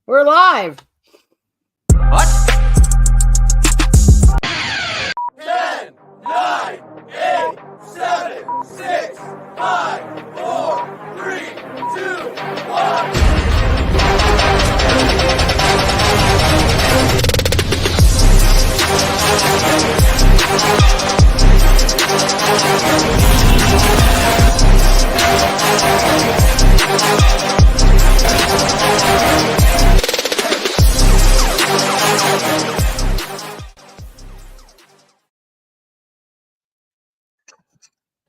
We're live. What? 10, 9, 8, 7, 6, 5, 4, 3, 2, 1.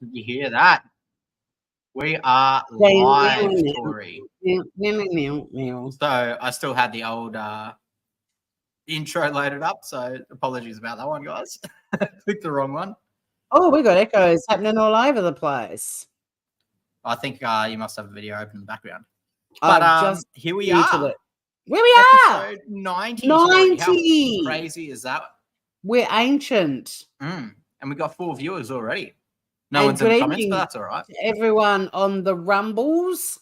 Did you hear that? We are live, Tori. So I still had the old intro loaded up, so apologies about that one, guys. Clicked the wrong one. Oh, we got echoes happening all over the place. I think you must have a video open in the background. But here we are. Where we are? Episode 90. 90. How crazy is that? We're ancient. And we got 4 viewers already. No one's in the comments, but that's all right. Everyone on the Rumbles.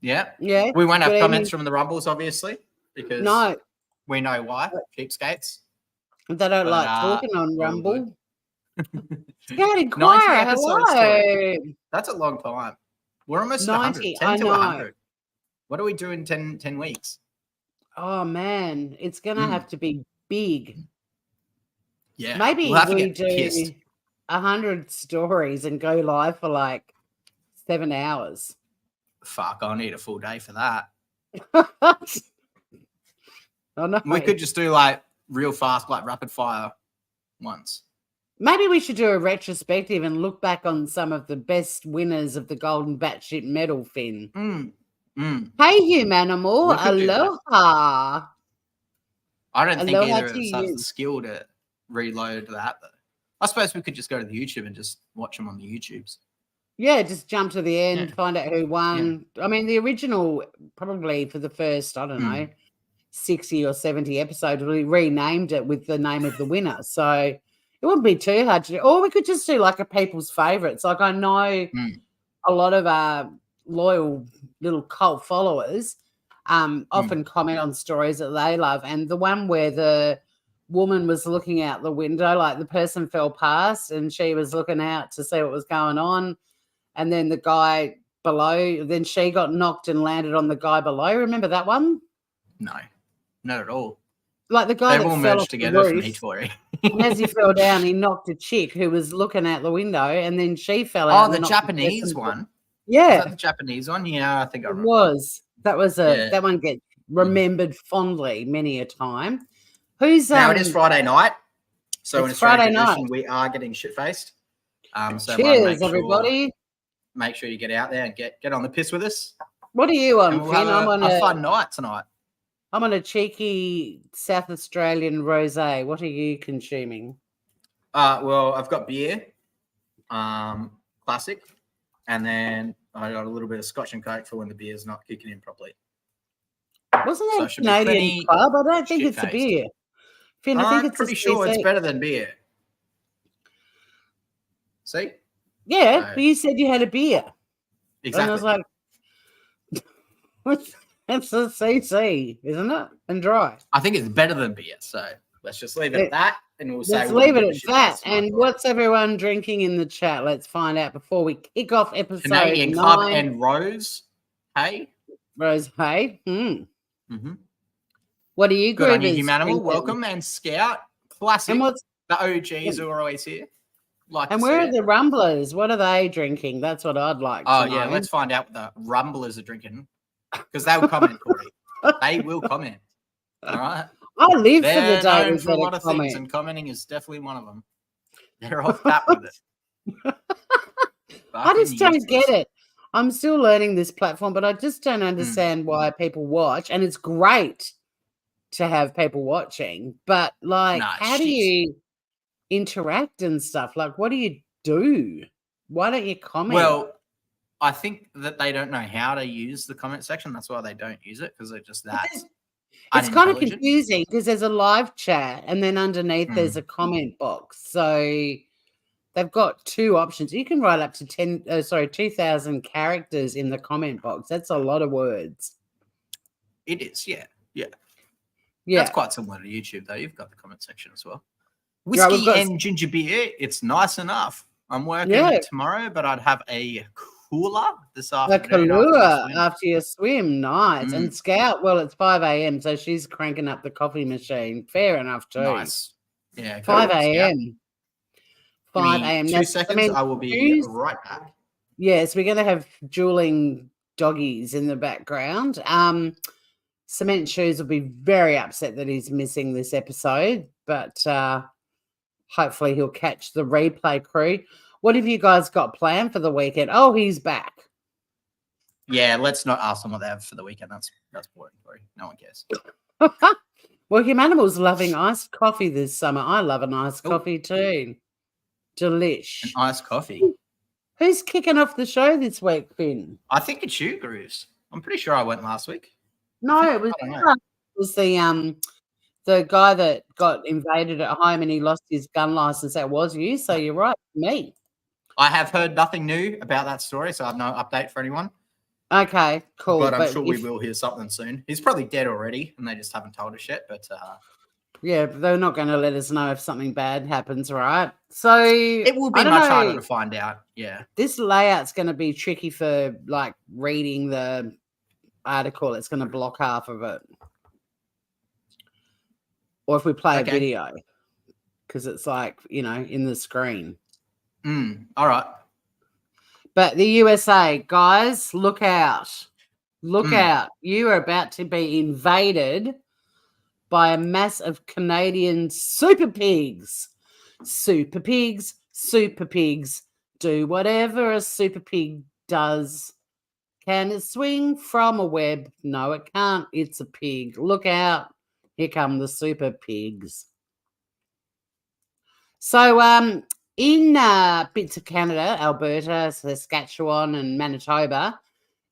Yeah. Yeah. We won't have comments from the Rumbles, obviously, because we know why. Cheapskates. They don't like talking on Rumble. Scouting Choir, hello. That's a long time. We're almost 90, 100. 10 to 100. What do we do in 10 weeks? Oh, man. It's going to have to be big. Yeah. Maybe we do 100 stories and go live for like 7 hours. Fuck, I'll need a full day for that. Oh, no. We could just do like real fast, like rapid fire ones. Maybe we should do a retrospective and look back on some of the best winners of the Golden Batsh medal, Finn. Hey, Humanimal. Aloha. I don't think either of us have the skill to reload that, though. I suppose we could just go to the YouTube and just watch them on the YouTubes. Yeah, just jump to the end, find out who won. Yeah. I mean, the original, probably for the first, I don't know, 60 or 70 episodes, we renamed it with the name of the winner. So it wouldn't be too hard to do. Or we could just do like a people's favourites. Like I know a lot of our loyal little cult followers often comment on stories that they love. And the one where the woman was looking out the window, like the person fell past and she was looking out to see what was going on, and then the guy below, then she got knocked and landed on the guy below. Remember that one? No, not at all. Like the guy they all merged together for me, Tori. And as he fell down, he knocked a chick who was looking out the window, and then she fell out. Oh, the Japanese one. Yeah, was that the Japanese one. Yeah, I think I remember. It was. That was that one gets remembered fondly many a time. Now it is Friday night, so it's Friday night. We are getting shit faced. So cheers, everybody! Make sure you get out there and get on the piss with us. What are you on, Finn? I'm on a fun night tonight. I'm on a cheeky South Australian rosé. What are you consuming? Well, I've got beer, classic, and then I got a little bit of Scotch and Coke for when the beer's not kicking in properly. Wasn't that a Canadian club? I don't think it's a beer. Finn, I think it's pretty sure it's better than beer. See? Yeah, but you said you had a beer. Exactly. And I was like, that's a CC, isn't it? And dry. I think it's better than beer, so let's just leave it at that. And we'll say let's leave it at that. And what's everyone drinking in the chat? Let's find out before we kick off episode Canadian 9. Club and Rose. Hey? Rose, hey? What are you good on you, Humanimal. Welcome. And Scout. Classic. And the OGs who are always here. And where are the Rumblers? What are they drinking? That's what I'd like to know. Yeah, let's find out what the Rumblers are drinking. Because they will comment, Corey. They will comment. All right? I live for the day known for a lot of things, and commenting is definitely one of them. They're off that with it. I just don't get it. I'm still learning this platform, but I just don't understand why people watch. And it's great to have people watching, but like, how do you interact and stuff? Like, what do you do? Why don't you comment? Well, I think that they don't know how to use the comment section. That's why they don't use it, because they're just that. It's kind of confusing because there's a live chat and then underneath there's a comment box. So they've got two options. You can write up to 2,000 characters in the comment box. That's a lot of words. It is, yeah. Yeah. That's quite similar to YouTube, though. You've got the comment section as well. Right, Whiskey and ginger beer, it's nice enough. I'm working tomorrow, but I'd have a cooler this afternoon. After your swim. Nice. And Scout, well, it's 5 a.m., so she's cranking up the coffee machine. Fair enough, too. Nice. Yeah. 5 a.m. 5 a.m. 2 seconds, I will be right back. Yes, we're going to have dueling doggies in the background. Cement Shoes will be very upset that he's missing this episode, but hopefully he'll catch the replay crew. What have you guys got planned for the weekend? Oh, he's back. Yeah, let's not ask them what they have for the weekend. That's boring, Tori. No one cares. Working Animal's loving iced coffee this summer. I love an iced coffee too. Delish. An iced coffee. Who's kicking off the show this week, Finn? I think it's you, Grooves. I'm pretty sure I went last week. No, it was the guy that got invaded at home and he lost his gun license. That was you, so you're right, me. I have heard nothing new about that story, so I have no update for anyone. Okay, cool. But I'm sure we will hear something soon. He's probably dead already, and they just haven't told us yet. But yeah, but they're not going to let us know if something bad happens, right? So it will be much harder to find out. Yeah, this layout's going to be tricky for like reading the article. It's going to block half of it, or if we play a video, because it's like in the screen. All right. But the USA, guys, look out. Look out. You are about to be invaded by a mass of Canadian super pigs. Super pigs, super pigs. Do whatever a super pig does. Can it swing from a web? No, it can't. It's a pig. Look out. Here come the super pigs. So, in bits of Canada, Alberta, Saskatchewan, and Manitoba,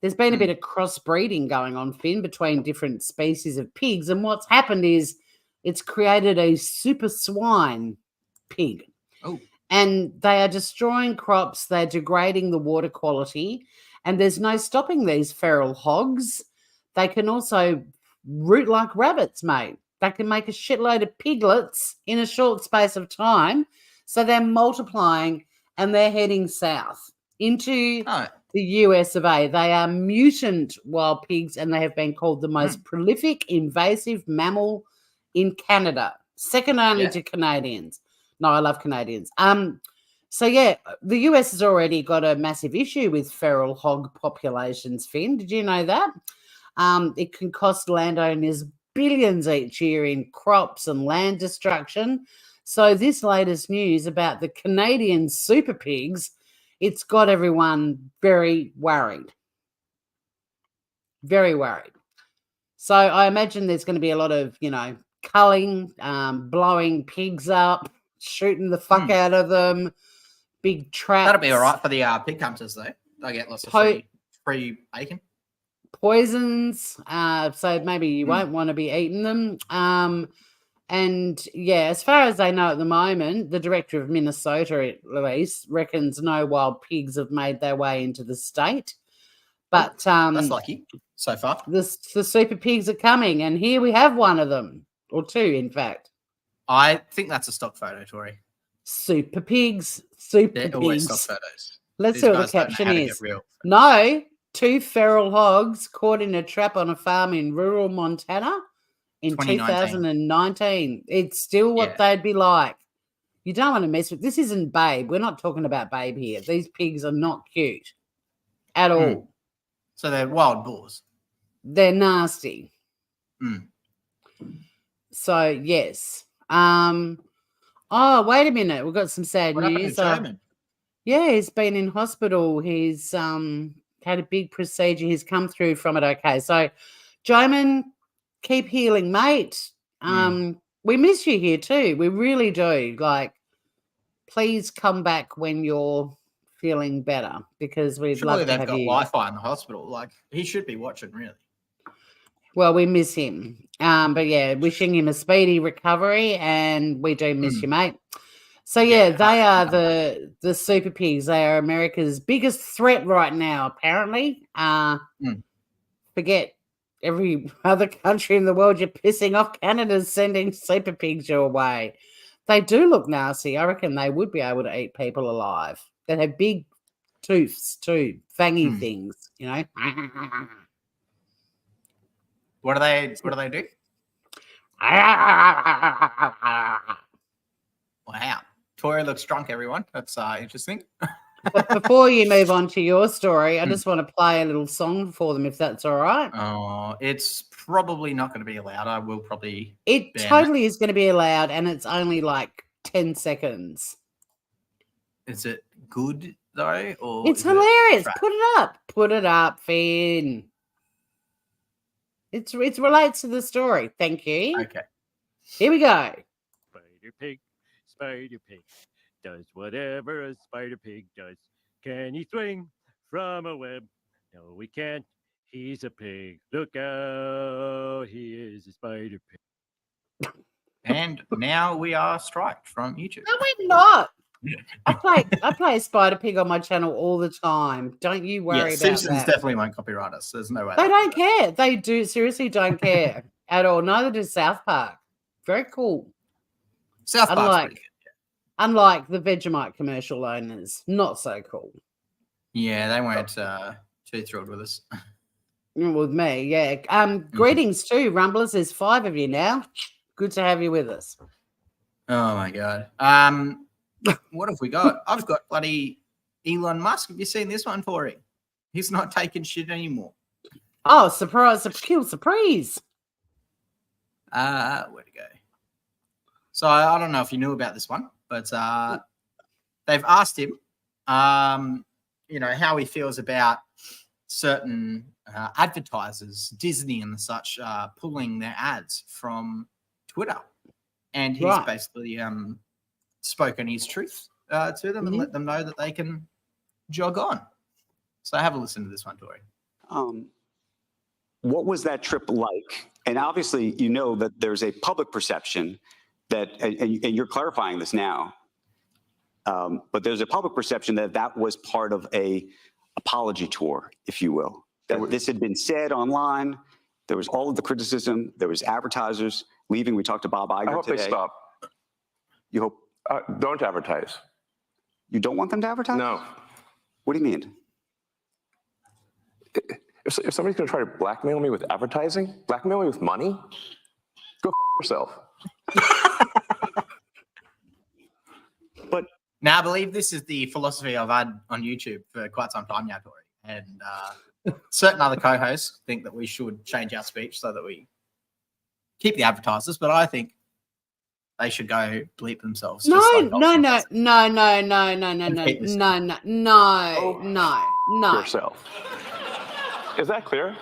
there's been a bit of crossbreeding going on, Finn, between different species of pigs. And what's happened is it's created a super swine pig. Oh. And they are destroying crops. They're degrading the water quality. And there's no stopping these feral hogs. They can also root like rabbits, mate. They can make a shitload of piglets in a short space of time. So they're multiplying and they're heading south into the US of A. They are mutant wild pigs and they have been called the most prolific invasive mammal in Canada, second only to Canadians. No, I love Canadians. So, yeah, the US has already got a massive issue with feral hog populations, Finn. Did you know that? It can cost landowners billions each year in crops and land destruction. So this latest news about the Canadian super pigs, it's got everyone very worried. Very worried. So I imagine there's going to be a lot of, culling, blowing pigs up, shooting the fuck out of them, big traps. That'll be all right for the pig hunters, though. They get lots of free bacon. Poisons, so maybe you won't want to be eating them. And, yeah, as far as they know at the moment, the director of Minnesota, at least, reckons no wild pigs have made their way into the state. But that's lucky so far. The super pigs are coming, and here we have one of them, or two, in fact. I think that's a stock photo, Tori. Super pigs, super pigs. They're always stock photos. Let's see what the caption is. No, 2 feral hogs caught in a trap on a farm in rural Montana. In 2019. It's still what they'd be like. You don't want to mess with this. Isn't Babe. We're not talking about Babe here. These pigs are not cute at all. So they're wild boars. They're nasty. So yes. Oh, wait a minute. We've got some sad news. Yeah, he's been in hospital. He's had a big procedure. He's come through from it okay. So Joman, keep healing, mate. We miss you here too. We really do. Like, please come back when you're feeling better because we'd love to have you. They've got Wi-Fi in the hospital. Like, he should be watching, really. Well, we miss him. But yeah, wishing him a speedy recovery, and we do miss you, mate. So yeah, they are the super pigs. They are America's biggest threat right now, apparently. Forget every other country in the world. You're pissing off. Canada's sending super pigs your way. They do look nasty. I reckon they would be able to eat people alive. They have big tooths too, fangy things, you know. What do they do? Wow. Tori looks drunk, everyone. That's interesting. But before you move on to your story, I just want to play a little song for them, if that's all right. Oh, it's probably not going to be allowed. I will probably. It totally is going to be allowed, and it's only like 10 seconds. Is it good though? Or it's hilarious. Put it up, Finn. It relates to the story. Thank you. Okay. Here we go. Spider pig does whatever a spider pig does. Can he swing from a web? No, he can't. He's a pig. Look out, he is a spider pig. And now we are striked from YouTube. No, we're not. I play Spider Pig on my channel all the time. Don't you worry about Simpsons that. definitely won't copyright us. There's no way. They don't care. They do seriously don't care at all. Neither does South Park. Very cool. South Park's pretty good. Unlike the Vegemite commercial owners, not so cool. Yeah, they weren't too thrilled with us. With me, yeah. Greetings too, Rumblers. There's 5 of you now. Good to have you with us. Oh my god. What have we got? I've got bloody Elon Musk. Have you seen this one, Tori? He's not taking shit anymore. Oh, surprise! Surprise! Where'd it go? So I don't know if you knew about this one, but they've asked him, how he feels about certain advertisers, Disney and such, pulling their ads from Twitter, and he's basically spoken his truth to them and let them know that they can jog on. So have a listen to this one, Tori. What was that trip like? And obviously, you know that there's a public perception that, and you're clarifying this now, but there's a public perception that that was part of a apology tour, if you will. That this had been said online. There was all of the criticism. There was advertisers leaving. We talked to Bob Iger today. I hope they stop. You hope? Don't advertise. You don't want them to advertise? No. What do you mean? If somebody's going to try to blackmail me with advertising, blackmail me with money, go yourself. But now I believe this is the philosophy I've had on YouTube for quite some time now, Tori. And certain other co-hosts think that we should change our speech so that we keep the advertisers, but I think they should go bleep themselves. No. Yourself. Is that clear?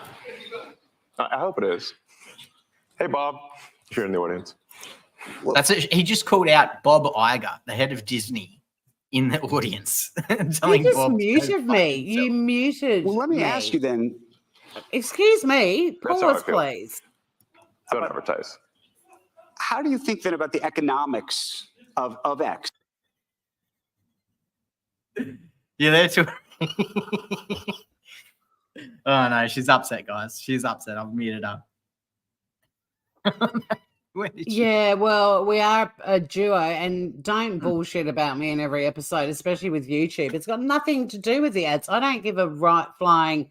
I hope it is. Hey, Bob, if you're in the audience. That's it. He just called out Bob Iger, the head of Disney, in the audience. You just muted me. You muted. Well, let me ask you then. Excuse me. Pause, please. Don't advertise. How do you think then about the economics of X? Yeah, there too. Oh no, she's upset, guys. She's upset. I've muted her. Yeah, well, we are a duo, and don't bullshit about me in every episode, especially with YouTube. It's got nothing to do with the ads. I don't give a right flying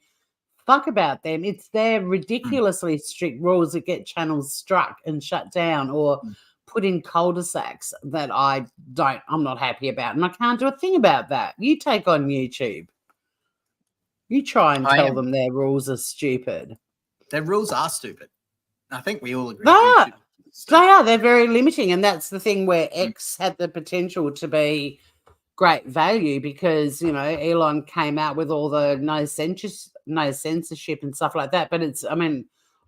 fuck about them. It's their ridiculously strict rules that get channels struck and shut down or put in cul-de-sacs that I'm not happy about, and I can't do a thing about that. You take on YouTube. You try and tell them their rules are stupid. Their rules are stupid. I think we all agree. They are. They're very limiting, and that's the thing where X had the potential to be great value because, Elon came out with all the no censorship and stuff like that. But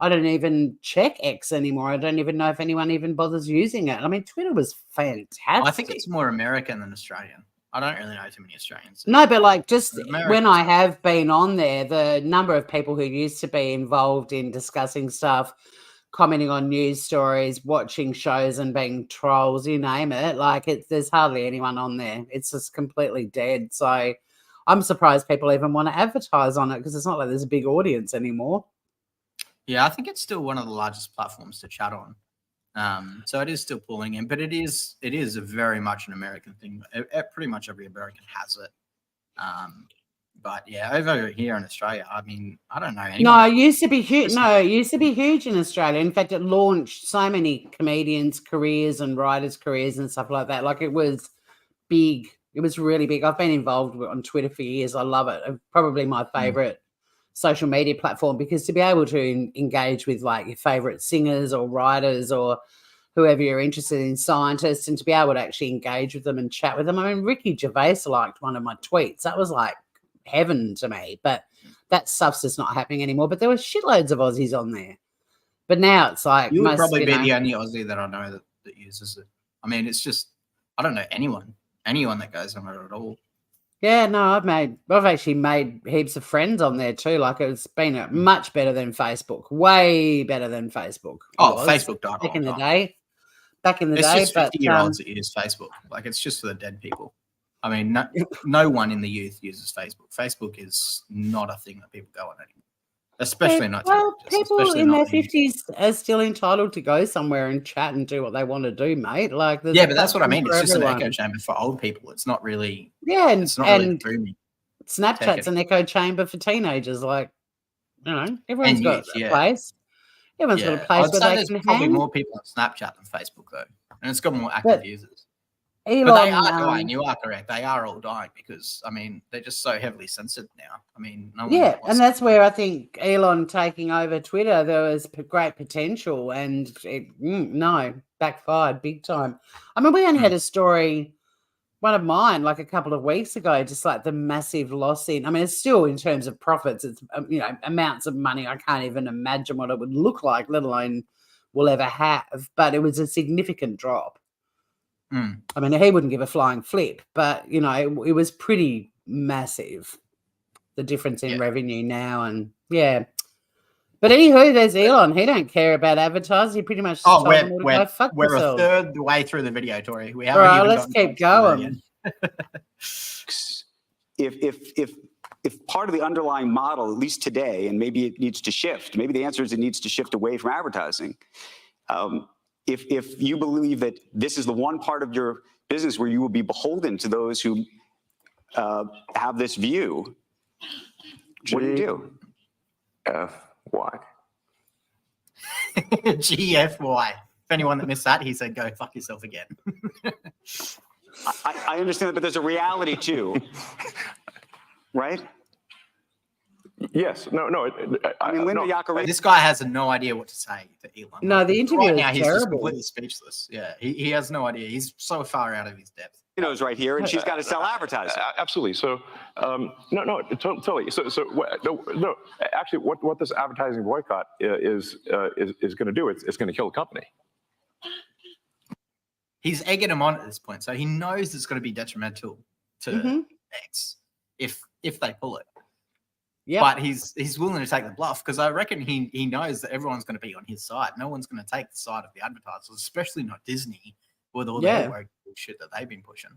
I don't even check X anymore. I don't even know if anyone even bothers using it. Twitter was fantastic. I think it's more American than Australian. I don't really know too many Australians. No, but when I have been on there, the number of people who used to be involved in discussing stuff commenting on news stories, watching shows and being trolls, you name it. Like there's hardly anyone on there. It's just completely dead. So I'm surprised people even want to advertise on it because it's not like there's a big audience anymore. Yeah, I think it's still one of the largest platforms to chat on. So it is still pulling in, but it is a very much an American thing. Pretty much every American has it. But yeah, over here in Australia, I mean, I don't know anyone. No, it used to be huge. No, it used to be huge in Australia. In fact, it launched so many comedians' careers and writers' careers and stuff like that. Like it was big. It was really big. I've been involved on Twitter for years. I love it. Probably my favorite social media platform because to be able to engage with like your favorite singers or writers or whoever you're interested in, scientists, and to be able to actually engage with them and chat with them. I mean, Ricky Gervais liked one of my tweets. That was like heaven to me, but that stuff's just not happening anymore. But there were shitloads of Aussies on there. But now it's like you would probably be the only Aussie that I know that uses it. I mean, it's just I don't know anyone that goes on it at all. Yeah, no, I've actually made heaps of friends on there too. Like it's been much better than Facebook, way better than Facebook. Facebook died back in the day. Back in the day, it's just 50-year-olds that use Facebook. Like it's just for the dead people. I mean, no one in the youth uses Facebook. Facebook is not a thing that people go on anymore, especially not. Well, people in their 50s are still entitled to go somewhere and chat and do what they want to do, mate. Like, yeah, but that's what I mean. It's just an echo chamber for old people. It's not really. Yeah, it's not really booming. Snapchat's an echo chamber for teenagers. Like, you know, everyone's got a place. Everyone's got a place where they can hang. Probably more people on Snapchat than Facebook, though, and it's got more active users. Elon, but they are dying. You are correct. They are all dying because, I mean, they're just so heavily censored now. I mean, no one and that's where I think Elon taking over Twitter, there was great potential, and it backfired big time. I mean, we only had a story, one of mine, like a couple of weeks ago, just like the massive loss in. I mean, it's still in terms of profits, it's amounts of money I can't even imagine what it would look like, let alone we'll ever have. But it was a significant drop. I mean, he wouldn't give a flying flip, but, it was pretty massive, the difference in revenue now. And, But anywho, there's Elon. He don't care about advertising. He pretty much told them all to go fuck we're themselves. a third the way through the video, Tori. We haven't even let's keep going. If part of the underlying model, at least today, and maybe it needs to shift, maybe the answer is it needs to shift away from advertising. If you believe that this is the one part of your business where you will be beholden to those who have this view, what do you do? GFY. GFY. If anyone that missed that, he said, go fuck yourself again. I understand that, but there's a reality too, right? Yes. No. I mean, Linda Yaccarino. This guy has no idea what to say to Elon. No, the interview right now, is he's terrible. just completely speechless. Yeah, he has no idea. He's so far out of his depth. Is right here, and she's got to sell advertising. Absolutely. So, no, totally. So, no. Actually, what this advertising boycott is going to do? It's going to kill the company. He's egging him on at this point, so he knows it's going to be detrimental to X if they pull it. Yeah, but he's willing to take the bluff because I reckon he knows that everyone's going to be on his side. No one's going to take the side of the advertisers, especially not Disney with all the shit that they've been pushing.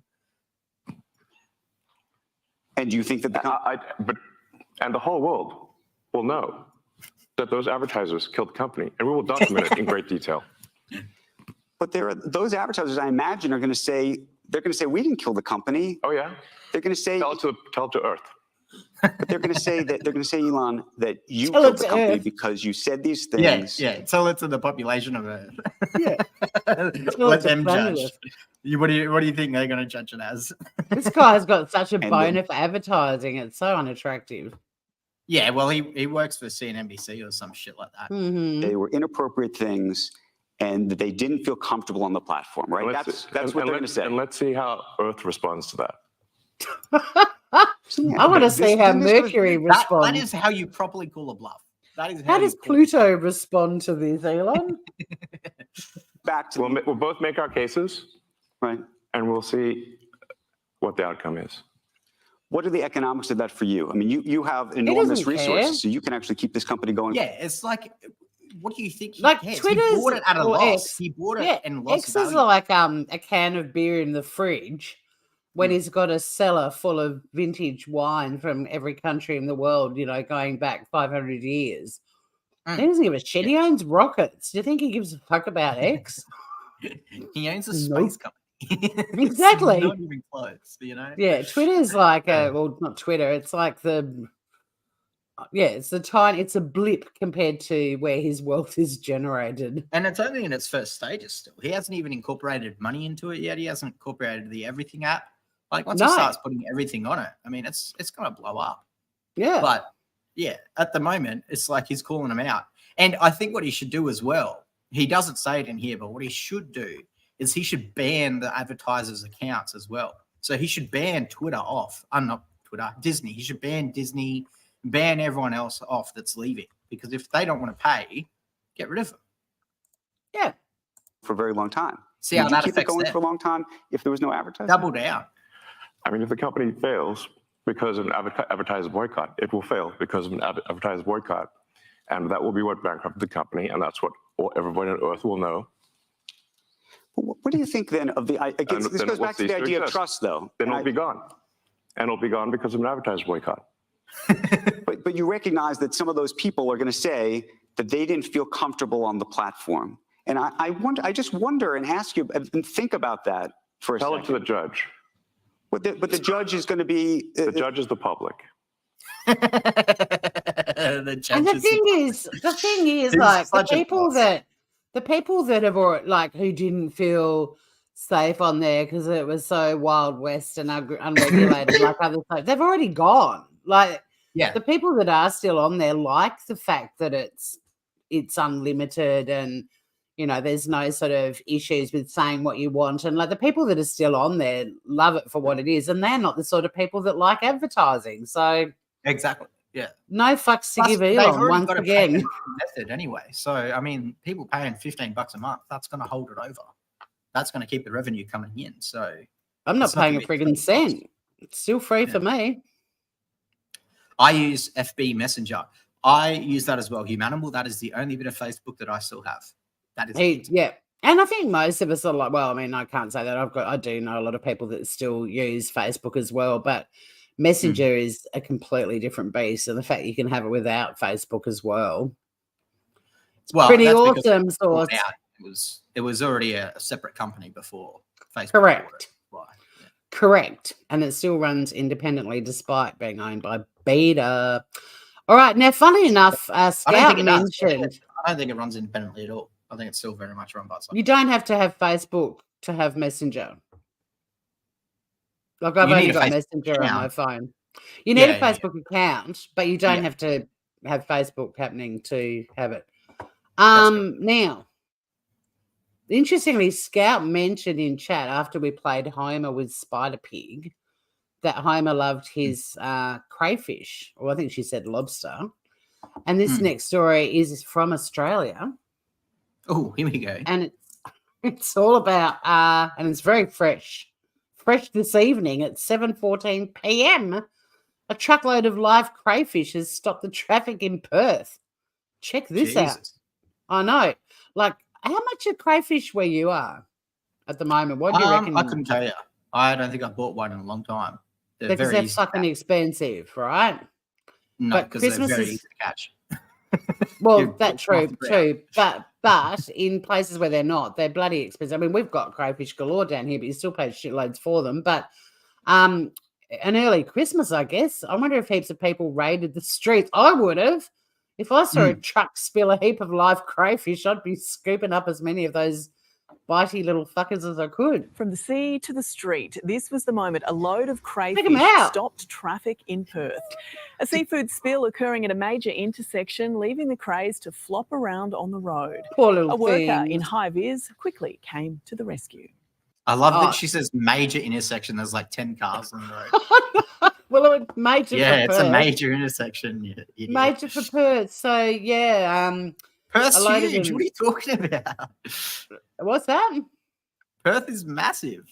And do you think that and the whole world will know that those advertisers killed the company, and we will document it in great detail. But those advertisers, I imagine, are going to say we didn't kill the company. Oh yeah, they're going to say tell it to Earth. But they're going to say Elon, that you killed the company because you said these things. Yeah. Tell it to the population of Earth. Yeah. Let them judge. What do you think they're going to judge it as? This guy's got such a boner for advertising. It's so unattractive. Yeah, well, he works for CNBC or some shit like that. Mm-hmm. They were inappropriate things, and they didn't feel comfortable on the platform, right? That's what they're going to say. And let's see how Earth responds to that. I want to see how Mercury responds. That is how you properly call a bluff. How does Pluto respond to this, Elon? We'll both make our cases, right? And we'll see what the outcome is. What are the economics of that for you? I mean, you have enormous resources, so you can actually keep this company going. Yeah, it's like what do you think he Like gets? Twitter's He bought it at a or loss. X. He bought it Yeah, and lost X is value. like a can of beer in the fridge when he's got a cellar full of vintage wine from every country in the world, going back 500 years. He doesn't give a shit. He owns rockets. Do you think he gives a fuck about X? He owns a Nope. space company. It's Exactly. not even close, Yeah, Twitter's like well, not Twitter. It's like it's a blip compared to where his wealth is generated. And it's only in its first stages still. He hasn't even incorporated money into it yet. He hasn't incorporated the everything app. Like once he starts putting everything on it, I mean, it's going to blow up. Yeah. But yeah, at the moment, it's like he's calling them out. And I think what he should do as well, he doesn't say it in here, but what he should do is he should ban the advertisers' accounts as well. So he should ban Twitter off. Not Twitter, Disney. He should ban Disney, ban everyone else off that's leaving. Because if they don't want to pay, get rid of them. Yeah. For a very long time. See how Would you that keep it affects going them? for a long time if there was no advertising? Double down. I mean, if the company fails because of an advertiser boycott, it will fail because of an advertiser boycott. And that will be what bankrupted the company. And that's what everybody on earth will know. What do you think then of the, again, this goes back to the idea of trust though. Then it'll be gone. And it'll be gone because of an advertiser boycott. But you recognize that some of those people are going to say that they didn't feel comfortable on the platform. And I just wonder and ask you and think about that for a second. Tell it to the judge. But the judge is going to be... The judge is the public. And the thing is, like the people that have like who didn't feel safe on there because it was so Wild West and unregulated like other sites, they've already gone. Like, the people that are still on there like the fact that it's unlimited and there's no sort of issues with saying what you want, and like the people that are still on there love it for what it is, and they're not the sort of people that like advertising. So exactly. Yeah. No fucks to give Elon once again. Method anyway. So I mean, people paying $15 a month, that's going to hold it over. That's going to keep the revenue coming in. So I'm not paying a friggin' cent. It's still free for me. I use FB Messenger. I use that as well. Humanimal. That is the only bit of Facebook that I still have. That is it. Yeah. And I think most of us are like, well, I mean, I can't say that. I do know a lot of people that still use Facebook as well, but Messenger is a completely different beast. And the fact you can have it without Facebook as well. It's pretty awesome. It was already a separate company before Facebook. Correct. Correct. And it still runs independently despite being owned by Beta. All right. Now, funny enough, Scout mentioned. I don't think it runs independently at all. I think it's still very much run by itself. You don't have to have Facebook to have Messenger. Like I've only got Messenger on my phone. You need a Facebook account, but you don't have to have Facebook happening to have it. Now, interestingly, Scout mentioned in chat after we played Homer with Spider Pig that Homer loved his crayfish, or I think she said lobster. And this next story is from Australia. Oh, here we go. And it's all about, and it's very fresh. Fresh this evening at 7:14 p.m. A truckload of live crayfish has stopped the traffic in Perth. Check this out. I know. Like, how much a crayfish where you are at the moment? What do you reckon? I couldn't tell you. I don't think I've bought one in a long time. Because they're fucking expensive, right? No, because they're very easy to catch. Well, that's true. But in places where they're not, they're bloody expensive. I mean, we've got crayfish galore down here, but you still pay shitloads for them. But an early Christmas, I guess. I wonder if heaps of people raided the streets. I would have. If I saw a truck spill a heap of live crayfish, I'd be scooping up as many of those bitey little fuckers as I could. From the sea to the street, this was the moment a load of crayfish stopped traffic in Perth. A seafood spill occurring at a major intersection, leaving the crays to flop around on the road. Poor little A worker in high vis quickly came to the rescue. I love that she says major intersection. There's like 10 cars on the road. Well, it was major. Yeah, it's a major intersection. Major for Perth. So yeah, Perth's huge. What are you talking about? What's that? Perth is massive.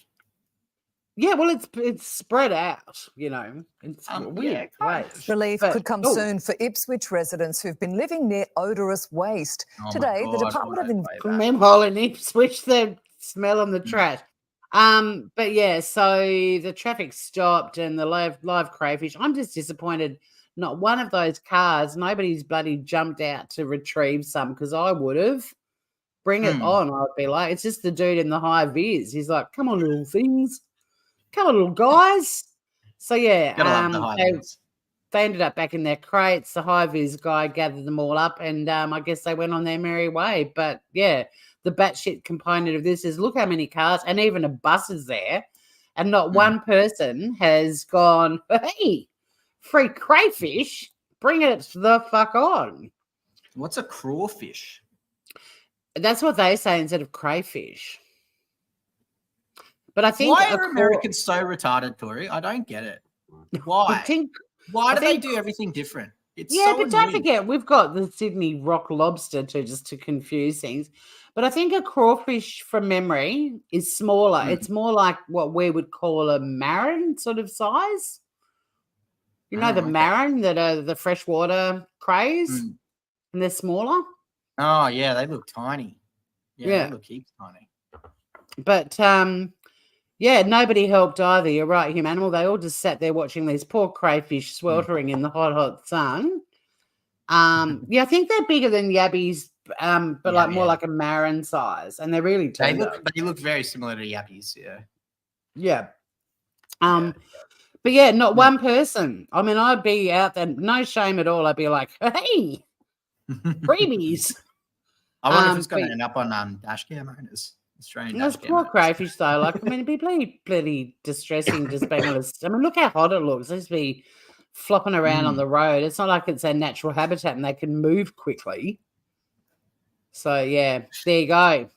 Yeah, well, it's spread out, It's a weird place. Relief But- could come soon for Ipswich residents who've been living near odorous waste. Oh Today, my the God, Department of what a Environment. payback. Meanwhile, in Ipswich, they're smelling the trash. But yeah, so the traffic stopped and the live crayfish. I'm just disappointed. Not one of those cars, nobody's bloody jumped out to retrieve some because I would have. Bring it on, I'd be like. It's just the dude in the high vis. He's like, come on, little things. Come on, little guys. So yeah, Gotta love the high vis. they ended up back in their crates. The high vis guy gathered them all up, and I guess they went on their merry way. But yeah, the batshit component of this is look how many cars and even a bus is there, and not one person has gone, hey, free crayfish, bring it the fuck on. What's a crawfish? That's what they say instead of crayfish. But I think why are Americans so retarded, Tori? I don't get it. Why? Why do they do everything different? It's yeah, so but annoying. don't forget, we've got the Sydney rock lobster to confuse things. But I think a crawfish, from memory, is smaller. It's more like what we would call a marron sort of size. You know, the marron that are the freshwater crays, and they're smaller. Oh yeah, they look tiny. Yeah. They look heaps tiny. But yeah, nobody helped either. You're right, Human Animal. They all just sat there watching these poor crayfish sweltering in the hot, hot sun. Yeah, I think they're bigger than yabbies, but like more like a marron size, and they're really tender. They look very similar to yappies. Yeah. Yeah. But yeah, not one person. I mean, I'd be out there, no shame at all. I'd be like, hey, freebies. I wonder if it's going to end up on dash cam owners. Australian Those dash cam poor owners. crayfish, though. Like, I mean, it'd be bloody distressing just being able to. I mean, look how hot it looks. They just be flopping around on the road. It's not like it's their natural habitat and they can move quickly. So yeah, there you go.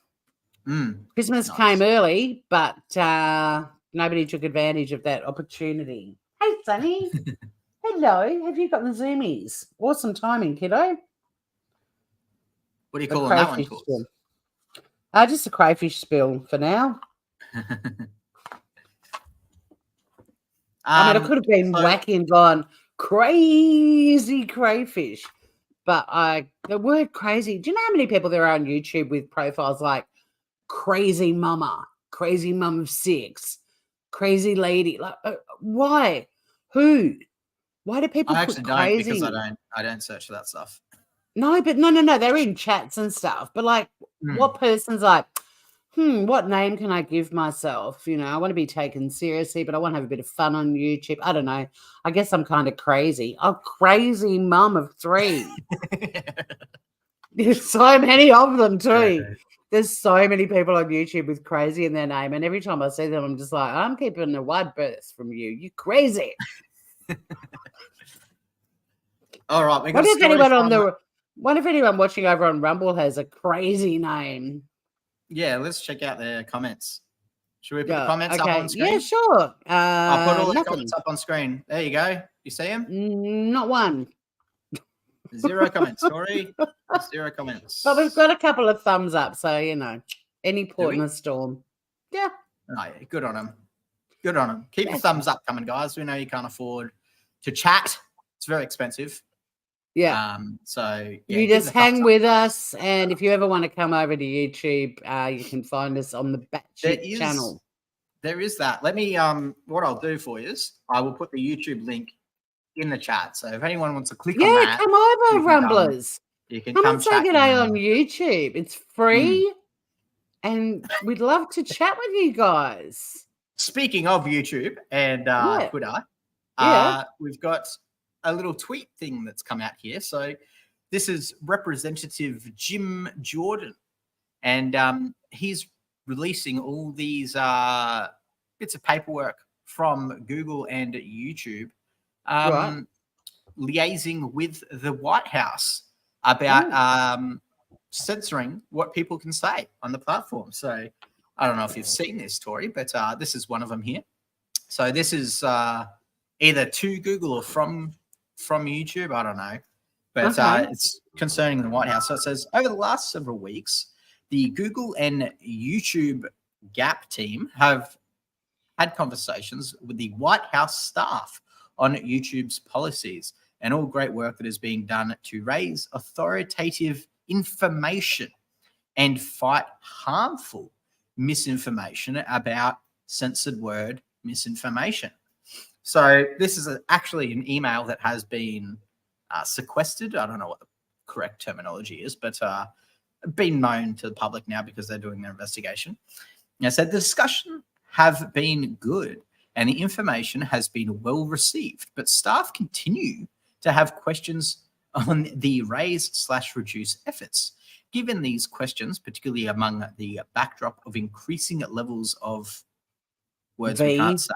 Christmas came early, but nobody took advantage of that opportunity. Hey, Sonny. Hello. Have you got the zoomies? Awesome timing, kiddo. What do you call that one? Called? Just a crayfish spill for now. I mean, I could have been wacky and gone crazy crayfish, but the word crazy. Do you know how many people there are on YouTube with profiles like crazy mama, crazy mum of 6, crazy lady? Like, why? Who? Why do people I put actually crazy? don't because I don't search for that stuff. No, but no. They're in chats and stuff. But like, what person's like, what name can I give myself? You know, I want to be taken seriously, but I want to have a bit of fun on YouTube. I don't know. I guess I'm kind of crazy. A crazy mum of 3. There's so many of them too. Yeah. There's so many people on YouTube with crazy in their name. And every time I see them, I'm just like, I'm keeping a wide berth from you. You crazy. All right. What if anyone watching over on Rumble has a crazy name? Yeah, let's check out their comments. Should we put the comments up on screen? Yeah, sure. I'll put all the comments up on screen. There you go. You see them? Not one. 0 comments. Tori, 0 comments. But we've got a couple of thumbs up, so, you know, any port in a storm. Yeah. Oh, yeah. Good on them. Good on them. Keep the thumbs up coming, guys. We know you can't afford to chat. It's very expensive. Yeah. So you just hang with us, and if you ever want to come over to YouTube, you can find us on the Batshit channel. There is that. Let me what I'll do for you is I will put the YouTube link in the chat. So if anyone wants to click on that, come over, Rumblers. You can come and say good day on YouTube. It's free, and we'd love to chat with you guys. Speaking of YouTube and Twitter, we've got a little tweet thing that's come out here. So this is Representative Jim Jordan, and he's releasing all these bits of paperwork from Google and YouTube, liaising with the White House about censoring what people can say on the platform. So I don't know if you've seen this, Tori, but this is one of them here. So this is either to Google or from YouTube, I don't know, but it's concerning the White House. So it says, over the last several weeks, the Google and YouTube Gap team have had conversations with the White House staff on YouTube's policies and all great work that is being done to raise authoritative information and fight harmful misinformation about censored word misinformation. So this is actually an email that has been sequestered. I don't know what the correct terminology is, but been known to the public now because they're doing their investigation. And I said the discussion have been good and the information has been well received, but staff continue to have questions on the raise/reduce efforts. Given these questions, particularly among the backdrop of increasing levels of words we can't say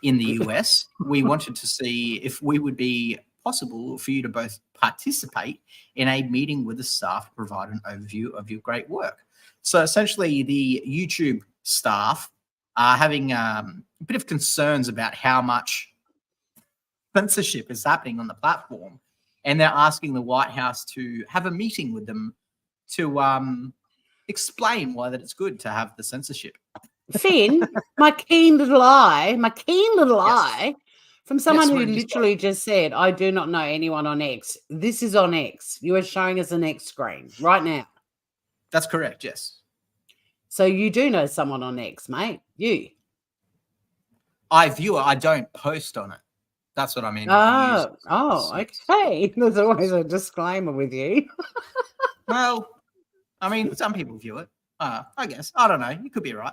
in the US, we wanted to see if we would be possible for you to both participate in a meeting with the staff to provide an overview of your great work. So essentially the YouTube staff are having a bit of concerns about how much censorship is happening on the platform. And they're asking the White House to have a meeting with them to explain why that it's good to have the censorship. Finn, my keen little eye from someone who literally just said, I do not know anyone on X. This is on X. You are showing us an X screen right now. That's correct, yes. So you do know someone on X, mate. You. I view it. I don't post on it. That's what I mean. Okay. There's always a disclaimer with you. Well, I mean, some people view it. I guess. I don't know. You could be right.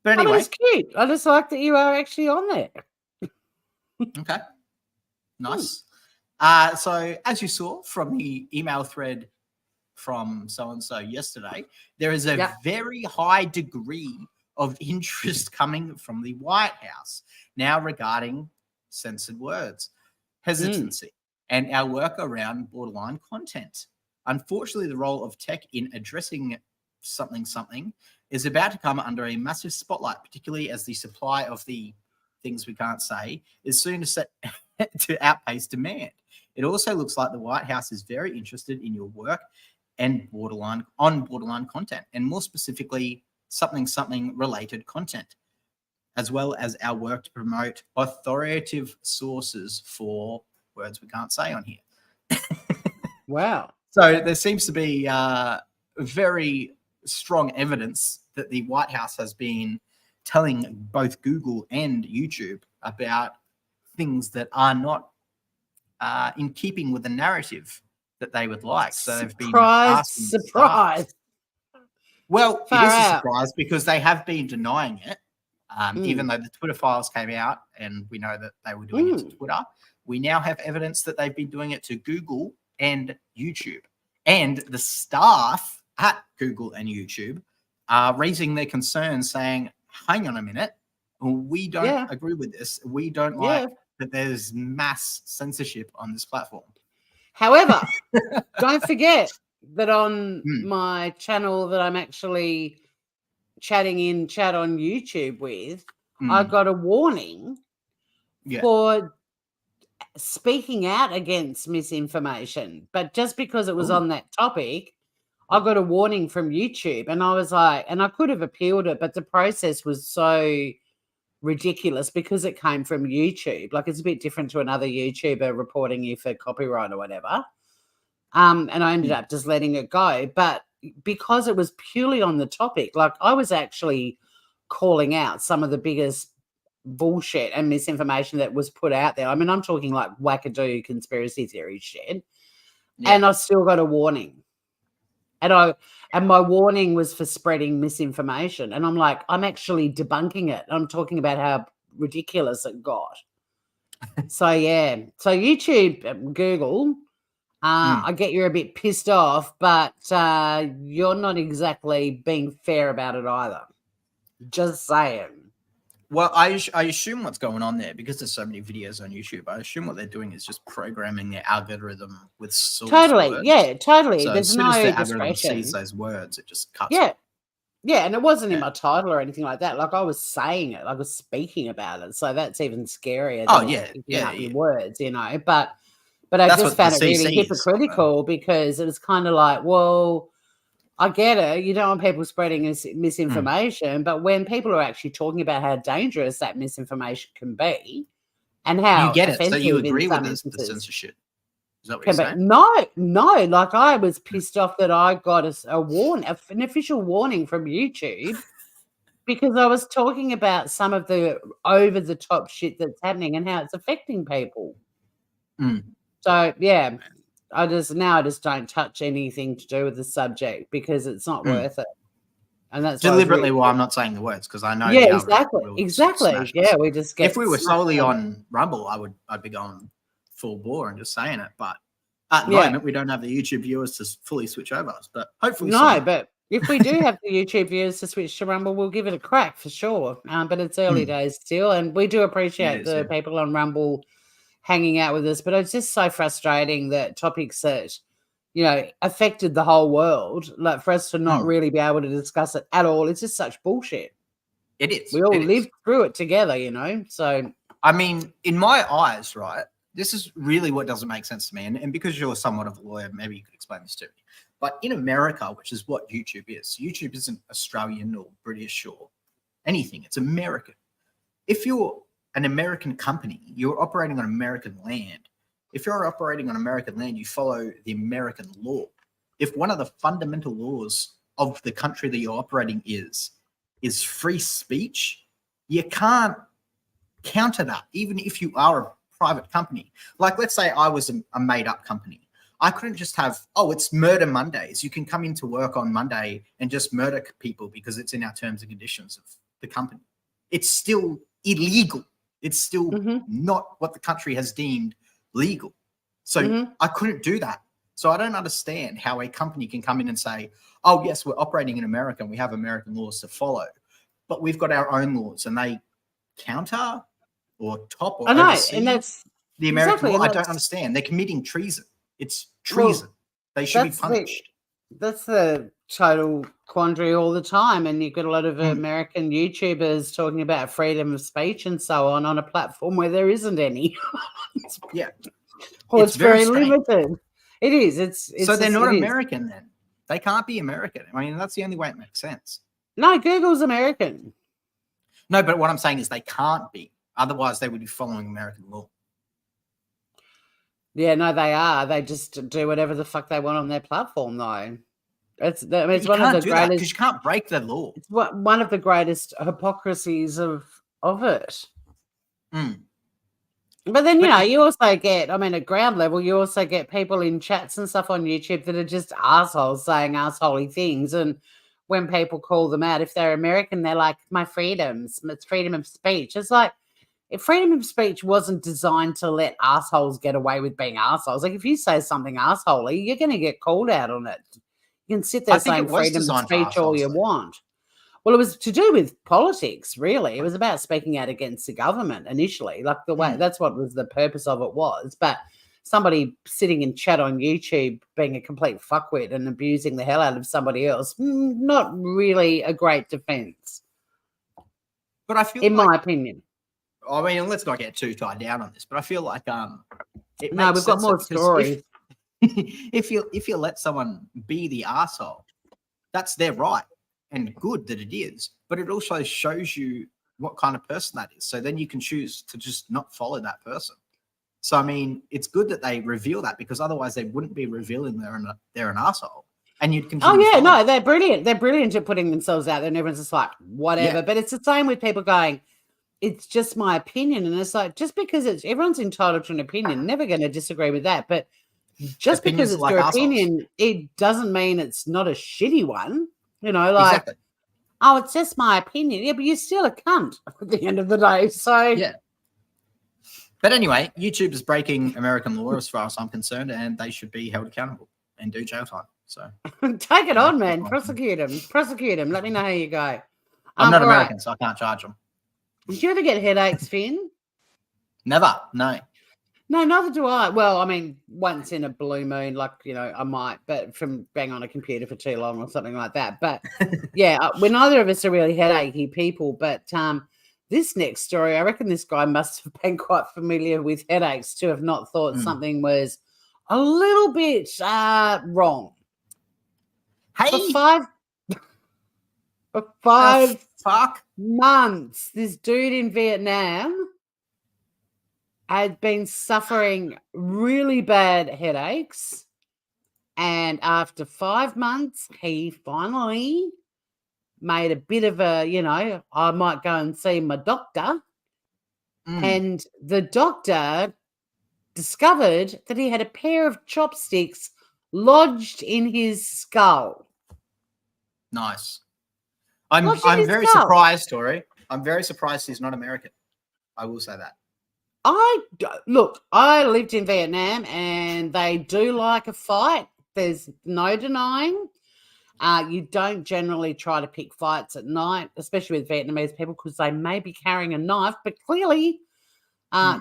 But anyway. It's cute. I just like that you are actually on there. Okay. Nice. So as you saw from the email thread from so-and-so yesterday, there is a very high degree of interest coming from the White House now regarding censored words, hesitancy, and our work around borderline content. Unfortunately, the role of tech in addressing something is about to come under a massive spotlight, particularly as the supply of the things we can't say is soon to outpace demand. It also looks like the White House is very interested in your work and borderline content, and more specifically, something related content, as well as our work to promote authoritative sources for words we can't say on here. Wow. So there seems to be very strong evidence that the White House has been telling both Google and YouTube about things that are not in keeping with the narrative that they would like. So they've been asking surprise. Well, it is a surprise because they have been denying it, even though the Twitter files came out and we know that they were doing it to Twitter. We now have evidence that they've been doing it to Google and YouTube. And the staff at Google and YouTube are raising their concerns saying, hang on a minute, we don't agree with this. We don't like that there's mass censorship on this platform. However, don't forget that on my channel that I'm actually chatting in chat on YouTube with, I got a warning for speaking out against misinformation. But just because it was on that topic, I got a warning from YouTube, and I was like, and I could have appealed it, but the process was so ridiculous because it came from YouTube. Like, it's a bit different to another YouTuber reporting you for copyright or whatever. And I ended up just letting it go. But because it was purely on the topic, like, I was actually calling out some of the biggest bullshit and misinformation that was put out there. I mean, I'm talking like wackadoo conspiracy theory shit. And I still got a warning. And my warning was for spreading misinformation. And I'm like, I'm actually debunking it. I'm talking about how ridiculous it got. So, yeah. So YouTube, Google, I get you're a bit pissed off, but you're not exactly being fair about it either. Just saying. Well, I assume what's going on there, because there's so many videos on YouTube, I assume what they're doing is just programming their algorithm with source words. Yeah, totally. So there's as soon no as the discretion. algorithm sees those words, it just cuts Yeah. it. Yeah, and it wasn't in my title or anything like that. Like, I was saying it. I was speaking about it. So that's even scarier than your words, you know. But I That's just what found the it really CC is. hypocritical because it was kind of like, well, I get it. You don't want people spreading misinformation, but when people are actually talking about how dangerous that misinformation can be and how You get it. So offensive you in agree with some the instances censorship. Is that what can you're be. saying? No. Like I was pissed off that I got an official warning from YouTube because I was talking about some of the over-the-top shit that's happening and how it's affecting people. So, yeah, I just don't touch anything to do with the subject because it's not worth it. And that's deliberately why I'm not saying the words, because I know Yeah, the algorithm will exactly. smash us. Yeah, we just get If we were smacked solely on it. on Rumble, I'd be going full bore and just saying it. But at the Yeah. moment, we don't have the YouTube viewers to fully switch over us. But hopefully, No, soon. but if we do have the YouTube viewers to switch to Rumble, we'll give it a crack for sure. But it's early days still, and we do appreciate the people on Rumble hanging out with us. But it's just so frustrating that topics that, you know, affected the whole world, like for us to not really be able to discuss it at all, it's just such bullshit. It is. We all lived through it together, you know. So I mean, in my eyes, right, this is really what doesn't make sense to me. And because you're somewhat of a lawyer, maybe you could explain this to me. But in America, which is what YouTube isn't Australian or British or anything. It's American. If you're an American company, you're operating on American land. If you're operating on American land, you follow the American law. If one of the fundamental laws of the country that you're operating is free speech, you can't counter that, even if you are a private company. Like, let's say I was a made-up company. I couldn't just have, it's murder Mondays. You can come into work on Monday and just murder people because it's in our terms and conditions of the company. It's still illegal. It's still not what the country has deemed legal. So I couldn't do that. So I don't understand how a company can come in and say, oh, yes, we're operating in America and we have American laws to follow, but we've got our own laws, and they counter or top or oversee and that's the American law. I and don't understand. They're committing treason. It's treason. They should be punished. That's the total quandary all the time. And you've got a lot of American YouTubers talking about freedom of speech and so on a platform where there isn't any. Well, it's very limited. It is. It's so they're not American then. They can't be American. I mean, that's the only way it makes sense. No, Google's American. No, but what I'm saying is they can't be. Otherwise, they would be following American law. Yeah, no, they are. They just do whatever the fuck they want on their platform, though. It's one of the greatest. Because you can't break the law. It's one of the greatest hypocrisies of it. But then, you also get, at ground level, you also get people in chats and stuff on YouTube that are just assholes saying assholey things. And when people call them out, if they're American, they're like, my freedoms, it's freedom of speech. It's like, if freedom of speech wasn't designed to let assholes get away with being assholes, like if you say something assholey, you're going to get called out on it. You can sit there saying freedom of speech all you want. Well, it was to do with politics, really. It was about speaking out against the government initially, like the way that's what was the purpose of it was. But somebody sitting in chat on YouTube being a complete fuckwit and abusing the hell out of somebody else, not really a great defense. But I feel in my opinion. I mean, let's not get too tied down on this, but I feel like we've got more stories. If you let someone be the arsehole, that's their right. And good that it is, but it also shows you what kind of person that is. So then you can choose to just not follow that person. So, I mean, it's good that they reveal that, because otherwise they wouldn't be revealing they're an asshole. And you'd continue. Oh, yeah, no, they're brilliant. They're brilliant at putting themselves out there, and everyone's just like, whatever. Yeah. But it's the same with people going, it's just my opinion. And it's like, just because everyone's entitled to an opinion, never going to disagree with that. But just because it's your opinion, it doesn't mean it's not a shitty one. Exactly. Oh, it's just my opinion. Yeah, but you're still a cunt at the end of the day. So yeah. But anyway, YouTube is breaking American law as far as I'm concerned, and they should be held accountable and do jail time. So take it on, man. Prosecute them. Let me know how you go. I'm not American, so I can't charge them. Did you ever get headaches, Finn? Never. No. No, neither do I. Well, once in a blue moon, I might, but from being on a computer for too long or something like that. But yeah, we're neither of us are really headachy people. But this next story, I reckon this guy must have been quite familiar with headaches to have not thought something was a little bit wrong. For five fuck months, this dude in Vietnam had been suffering really bad headaches. And after 5 months, he finally made a bit of a, I might go and see my doctor. And the doctor discovered that he had a pair of chopsticks lodged in his skull. Nice. I'm very surprised, Tori. I'm very surprised he's not American. I will say that. I lived in Vietnam and they do like a fight. There's no denying. You don't generally try to pick fights at night, especially with Vietnamese people, because they may be carrying a knife, but clearly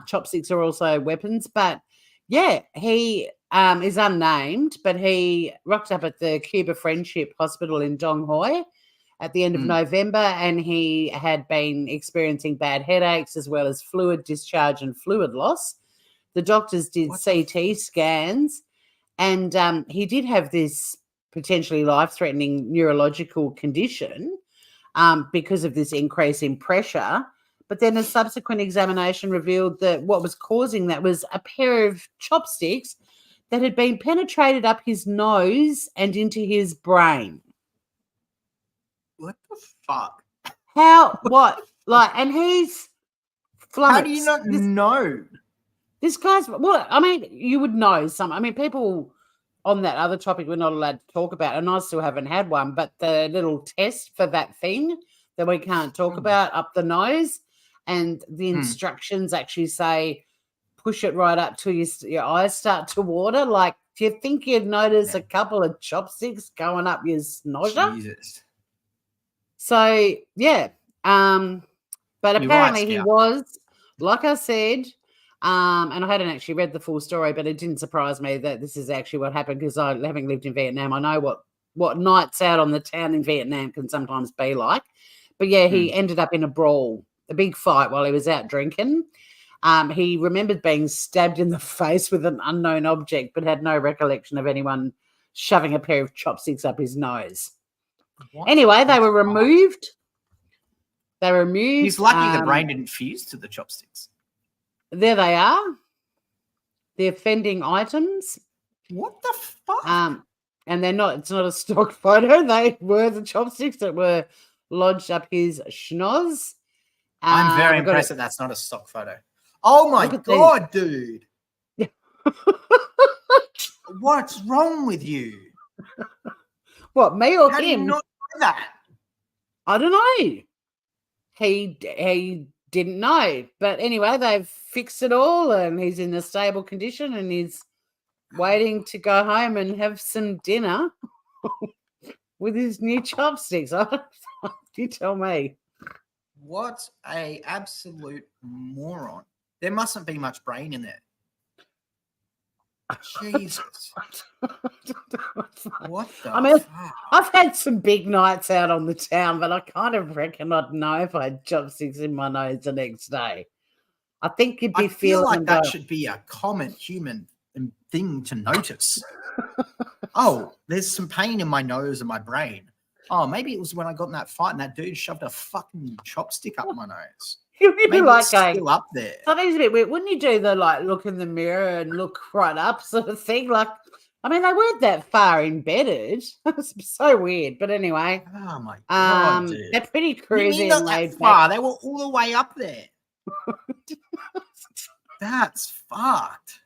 chopsticks are also weapons. But yeah, he is unnamed, but he rocked up at the Cuba Friendship Hospital in Dong Hoi at the end of November, and he had been experiencing bad headaches as well as fluid discharge and fluid loss. The doctors did CT scans, and he did have this potentially life-threatening neurological condition because of this increase in pressure. But then a subsequent examination revealed that what was causing that was a pair of chopsticks that had been penetrated up his nose and into his brain. What the fuck? And he's flummoxed. How do you not know? This guy's, you would know some. People on that other topic we're not allowed to talk about, and I still haven't had one, but the little test for that thing that we can't talk about up the nose, and the instructions actually say push it right up till your eyes start to water. Like, do you think you'd notice a couple of chopsticks going up your nostril? Jesus. So, yeah. But apparently he was, like I said, and I hadn't actually read the full story, but it didn't surprise me that this is actually what happened, because I, having lived in Vietnam, I know what nights out on the town in Vietnam can sometimes be like. But, yeah, he ended up in a brawl, a big fight while he was out drinking. He remembered being stabbed in the face with an unknown object, but had no recollection of anyone shoving a pair of chopsticks up his nose. Anyway, they were removed. He's lucky the brain didn't fuse to the chopsticks. There they are. The offending items. What the fuck? And it's not a stock photo. They were the chopsticks that were lodged up his schnoz. I'm very impressed that that's not a stock photo. Oh my God, dude. What's wrong with you? What, me or How him? Do you not know that? I don't know. He didn't know. But anyway, they've fixed it all and he's in a stable condition and he's waiting to go home and have some dinner with his new chopsticks. You tell me. What a absolute moron. There mustn't be much brain in there. Jesus. What the fuck? I've had some big nights out on the town, but I kind of reckon I'd know if I had chopsticks in my nose the next day. I think you'd be feeling like that should be a common human thing to notice. Oh, there's some pain in my nose and my brain. Oh, maybe it was when I got in that fight and that dude shoved a fucking chopstick up my nose. You'd be like still up there. Something's a bit weird. Wouldn't you do the look in the mirror and look right up sort of thing? They weren't that far embedded. It's so weird. But anyway. Oh my God, dude. They're pretty cruisy and laid back. They were all the way up there. That's fucked.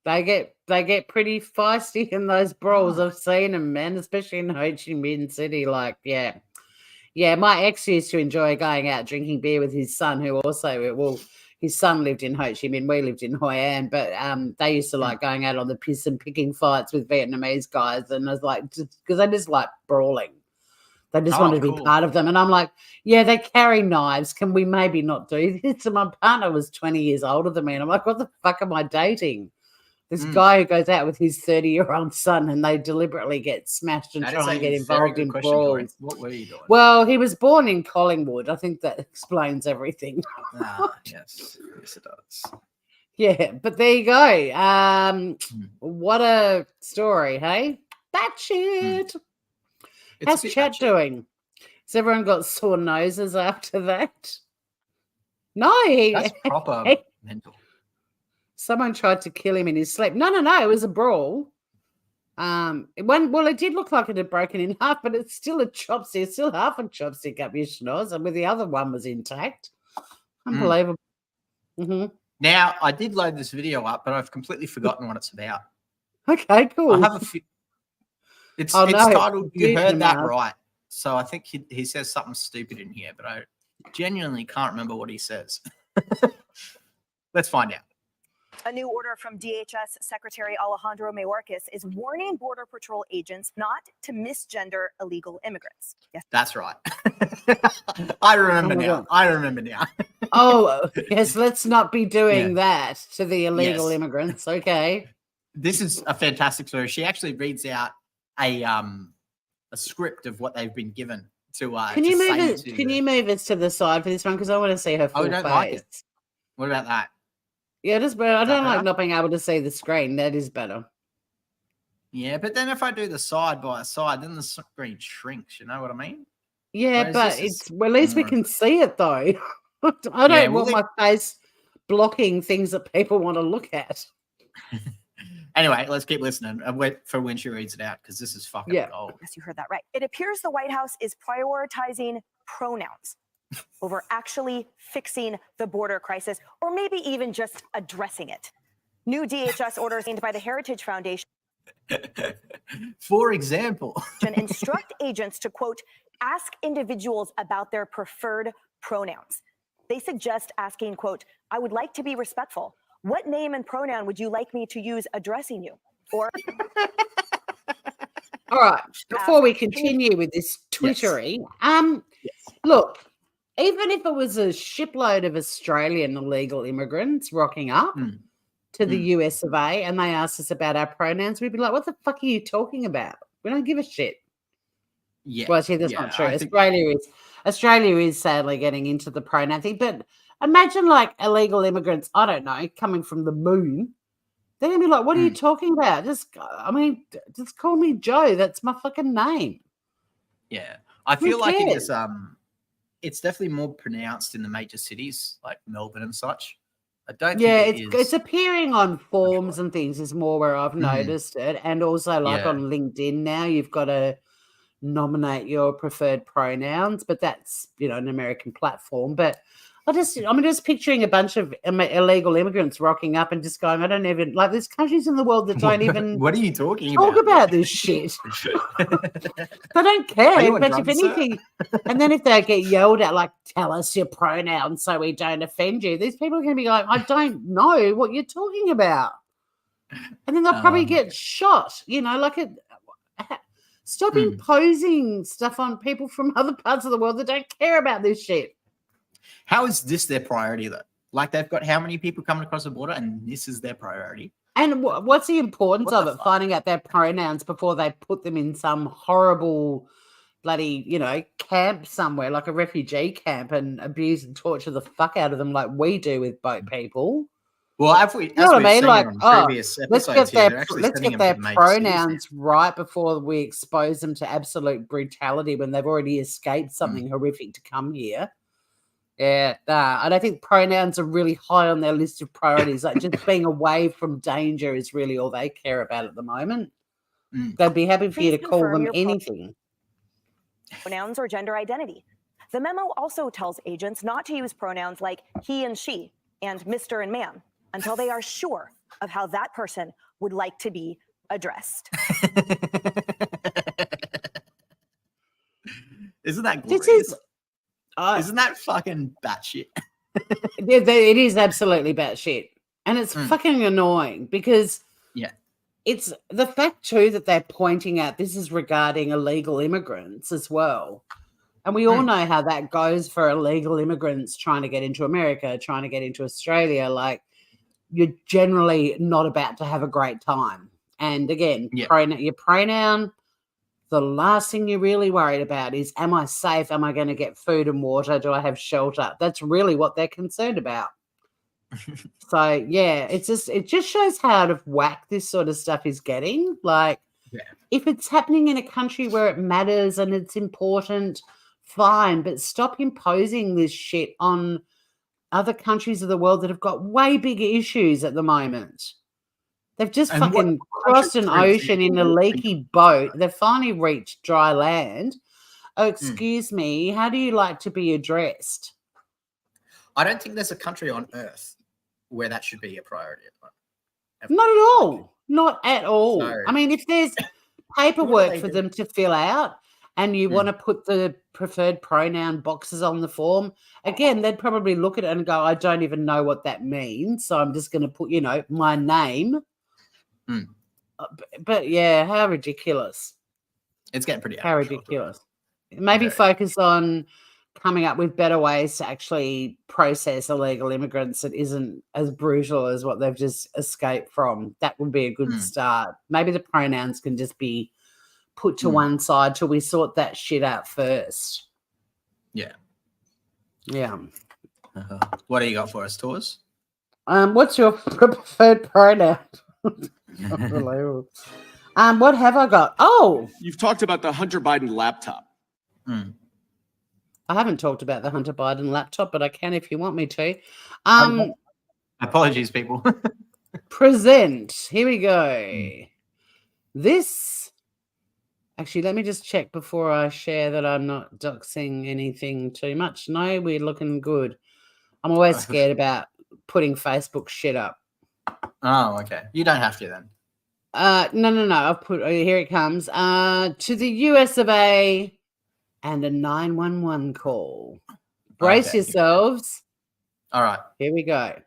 They get pretty feisty in those brawls. I've seen them, man, especially in Ho Chi Minh City. Yeah, my ex used to enjoy going out drinking beer with his son, who also, his son lived in Ho Chi Minh. We lived in Hoi An, but they used to like going out on the piss and picking fights with Vietnamese guys. And I was like, because they just like brawling. They just wanted to be part of them. And I'm like, yeah, they carry knives. Can we maybe not do this? And my partner was 20 years older than me. And I'm like, what the fuck am I dating? This guy who goes out with his 30-year-old son and they deliberately get smashed and try and get involved in brawls. What were you doing? Well, he was born in Collingwood. I think that explains everything. Yes, it does. Yeah, but there you go. What a story, hey? Batshit. How's chat doing? Has everyone got sore noses after that? No, That's proper mental. Someone tried to kill him in his sleep. No, it was a brawl. It did look like it had broken in half, but it's still a chopstick. It's still half a chopstick up your schnoz, and with the other one was intact. Unbelievable. Mm-hmm. Now, I did load this video up, but I've completely forgotten what it's about. Okay, cool. I have a few. It's titled "You Heard That Right." So I think he says something stupid in here, but I genuinely can't remember what he says. Let's find out. A new order from DHS Secretary Alejandro Mayorkas is warning Border Patrol agents not to misgender illegal immigrants. Yes. That's right. I remember now. I remember now. Oh, yes, let's not be doing that to the illegal immigrants. Okay. This is a fantastic story. She actually reads out a script of what they've been given to Can you move it to the side for this one? Because I want to see her full face. Like it. What about that? Yeah, it is better. I don't like not being able to see the screen. That is better. Yeah, but then if I do the side by side, then the screen shrinks. You know what I mean? Yeah, but at least we can see it though. I don't want my face blocking things that people want to look at. Anyway, let's keep listening and wait for when she reads it out, because this is fucking gold. Yes, you heard that right. It appears the White House is prioritizing pronouns over actually fixing the border crisis, or maybe even just addressing it. New DHS orders aimed by the Heritage Foundation, for example, instruct agents to, quote, ask individuals about their preferred pronouns. They suggest asking, quote, I would like to be respectful. What name and pronoun would you like me to use addressing you? Or all right, before we continue with this twittery, look, even if it was a shipload of Australian illegal immigrants rocking up to the US of A and they asked us about our pronouns, we'd be like, what the fuck are you talking about? We don't give a shit. Yeah. Well, see, that's not true. Australia is sadly getting into the pronoun thing, but imagine like illegal immigrants, I don't know, coming from the moon. They're going to be like, what are you talking about? Just call me Joe. That's my fucking name. Yeah. I feel like it is, it's definitely more pronounced in the major cities like Melbourne and such. I don't think it's appearing on forms and things is more where I've noticed it. And also like on LinkedIn now, you've got to nominate your preferred pronouns, but that's, an American platform. But I'm just picturing a bunch of illegal immigrants rocking up and just going, I don't even, like, there's countries in the world that don't even what are you talking about this shit. They don't care. But if anything, and then if they get yelled at, like, tell us your pronouns so we don't offend you, these people are going to be like, I don't know what you're talking about. And then they'll probably get shot, stop imposing stuff on people from other parts of the world that don't care about this shit. How is this their priority, though? Like, they've got how many people coming across the border, and this is their priority? And what's the importance of it, finding out their pronouns before they put them in some horrible bloody, camp somewhere, like a refugee camp, and abuse and torture the fuck out of them like we do with boat people? Well, let's get their pronouns right before we expose them to absolute brutality when they've already escaped something horrific to come here. Yeah, I don't think pronouns are really high on their list of priorities. Like, just being away from danger is really all they care about at the moment. They'd be happy for you to call them anything. Pronouns or gender identity. The memo also tells agents not to use pronouns like he and she and Mr. and ma'am until they are sure of how that person would like to be addressed. Isn't that glorious? Isn't that fucking batshit? It is absolutely batshit. And it's fucking annoying because it's the fact too that they're pointing out this is regarding illegal immigrants as well. And we all know how that goes for illegal immigrants trying to get into America, trying to get into Australia. Like, you're generally not about to have a great time. And again, your pronoun, the last thing you're really worried about is, am I safe? Am I going to get food and water? Do I have shelter? That's really what they're concerned about. So, it just shows how out of whack this sort of stuff is getting. Like, if it's happening in a country where it matters and it's important, fine, but stop imposing this shit on other countries of the world that have got way bigger issues at the moment. They've just fucking crossed an ocean in a leaky boat. They've finally reached dry land. Oh, excuse me. How do you like to be addressed? I don't think there's a country on earth where that should be a priority. Not at all. Not at all. So, I mean, if there's paperwork for them to fill out and you want to put the preferred pronoun boxes on the form, again, they'd probably look at it and go, I don't even know what that means. So I'm just going to put, my name. But yeah, how ridiculous. It's getting pretty How ridiculous. Maybe focus on coming up with better ways to actually process illegal immigrants that isn't as brutal as what they've just escaped from. That would be a good start. Maybe the pronouns can just be put to one side till we sort that shit out first. Yeah. What do you got for us, Tors? What's your preferred pronoun? Unbelievable. What have I got? Oh, you've talked about the Hunter Biden laptop. I haven't talked about the Hunter Biden laptop, but I can if you want me to. Apologies, people. Present. Here we go. This. Actually, let me just check before I share that I'm not doxing anything too much. No, we're looking good. I'm always scared about putting Facebook shit up. Oh, okay. You don't have to then. No. I'll put. Here it comes. To the US of A. And a 911 call. Brace yourselves. All right. Here we go.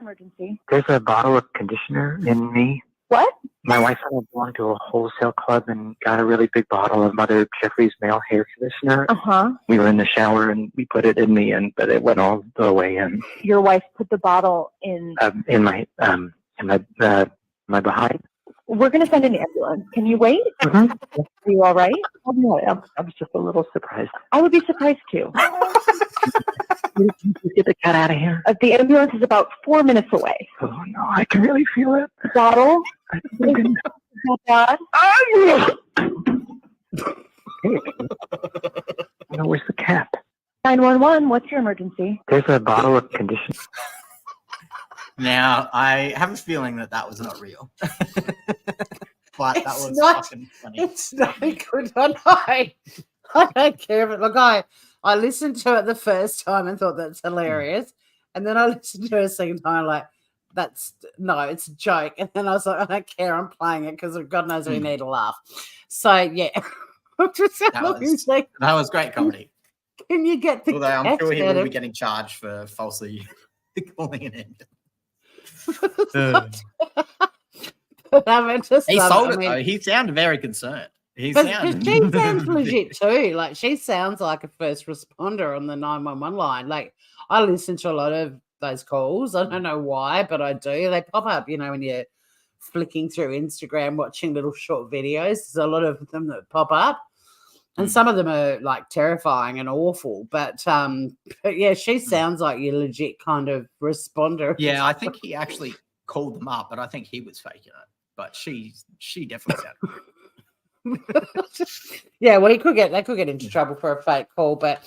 Emergency. There's a bottle of conditioner in me. What? My wife and I belong to a wholesale club and got a really big bottle of Mother Jeffrey's male hair conditioner. We were in the shower and we put it in me, but it went all the way in. Your wife put the bottle in my behind. We're going to send an ambulance. Can you wait? Are you all right? Oh, no, I was just a little surprised. I would be surprised too. Get the cat out of here. The ambulance is about 4 minutes away. Oh, no, I can really feel it. Bottle? Not bad. No, where's the cat? 911, what's your emergency? There's a bottle of conditioner. Now, I have a feeling that was not real. But that was fucking funny. It's not good. I don't care if it. Look, I listened to it the first time and thought that's hilarious. And then I listened to it a second time, like, it's a joke. And then I was like, I don't care. I'm playing it because God knows we need a laugh. So, yeah. that was great comedy. Can you get the Although I'm sure he will be getting charged for falsely calling an ambulance. He sold it though. He sounded very concerned. She sounds legit too. Like she sounds like a first responder on the 911 line. Like I listen to a lot of those calls. I don't know why, but I do. They pop up, when you're flicking through Instagram, watching little short videos. There's a lot of them that pop up. And some of them are like terrifying and awful. But yeah, she sounds like your legit kind of responder. Yeah, I think he actually called them up, but I think he was faking it. But she definitely sounded Yeah, well, they could get into trouble for a fake call, but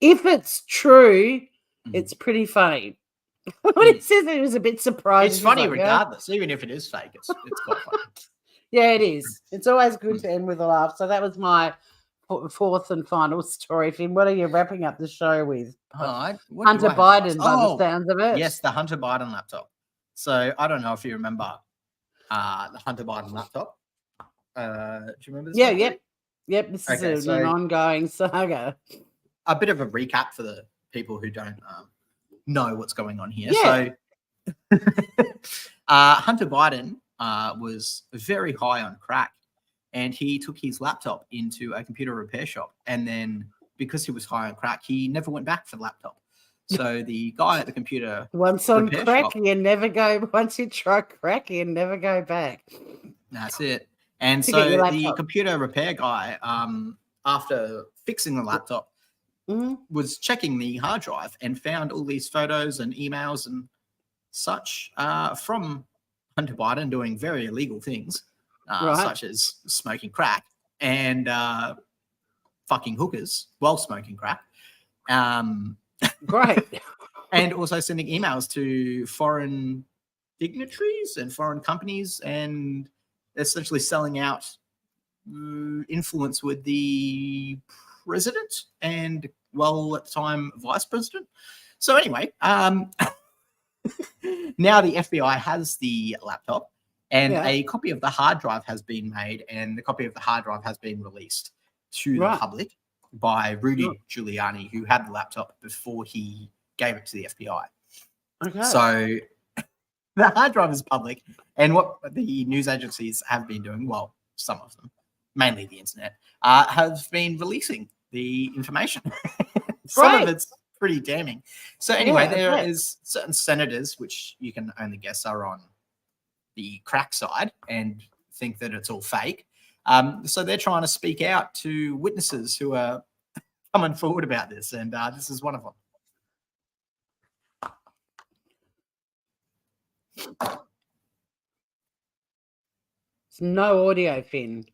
if it's true, it's pretty funny. When it says it was a bit surprising. It's funny regardless, even if it is fake, it's quite funny. Yeah, it is. It's always good to end with a laugh. So that was my fourth and final story. Finn, what are you wrapping up the show with? Hunter Biden, by the sounds of it. Yes, the Hunter Biden laptop. So I don't know if you remember the Hunter Biden laptop. Do you remember this? Yeah, yep. This is an ongoing saga. A bit of a recap for the people who don't know what's going on here. Yeah. So Hunter Biden was very high on crack, and he took his laptop into a computer repair shop, and then because he was high on crack, he never went back for the laptop. So the guy at the computer once on crack, you never go. Once you try crack, you never go back. That's it. And so the computer repair guy, after fixing the laptop, was checking the hard drive and found all these photos and emails and such from Hunter Biden doing very illegal things such as smoking crack and fucking hookers while smoking crack. Great. And also sending emails to foreign dignitaries and foreign companies and essentially selling out influence with the president and, well, at the time, vice president. So anyway, now the FBI has the laptop and a copy of the hard drive has been made, and the copy of the hard drive has been released to the public by Rudy Giuliani, who had the laptop before he gave it to the FBI. Okay. So the hard drive is public, and what the news agencies have been doing, well, some of them, mainly the internet, have been releasing the information. Some of it's pretty damning. So anyway, there is certain senators, which you can only guess are on the crack side and think that it's all fake. So they're trying to speak out to witnesses who are coming forward about this, and this is one of them. It's no audio, Finn.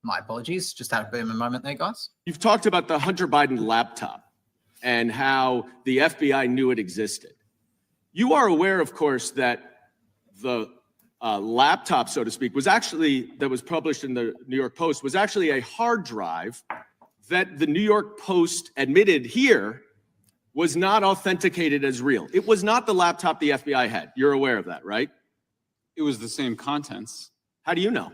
My apologies. Just had a boomer moment there, guys. You've talked about the Hunter Biden laptop and how the FBI knew it existed. You are aware, of course, that the laptop, so to speak, was actually, that was published in the New York Post, was actually a hard drive that the New York Post admitted here was not authenticated as real. It was not the laptop the FBI had. You're aware of that, right? It was the same contents. How do you know?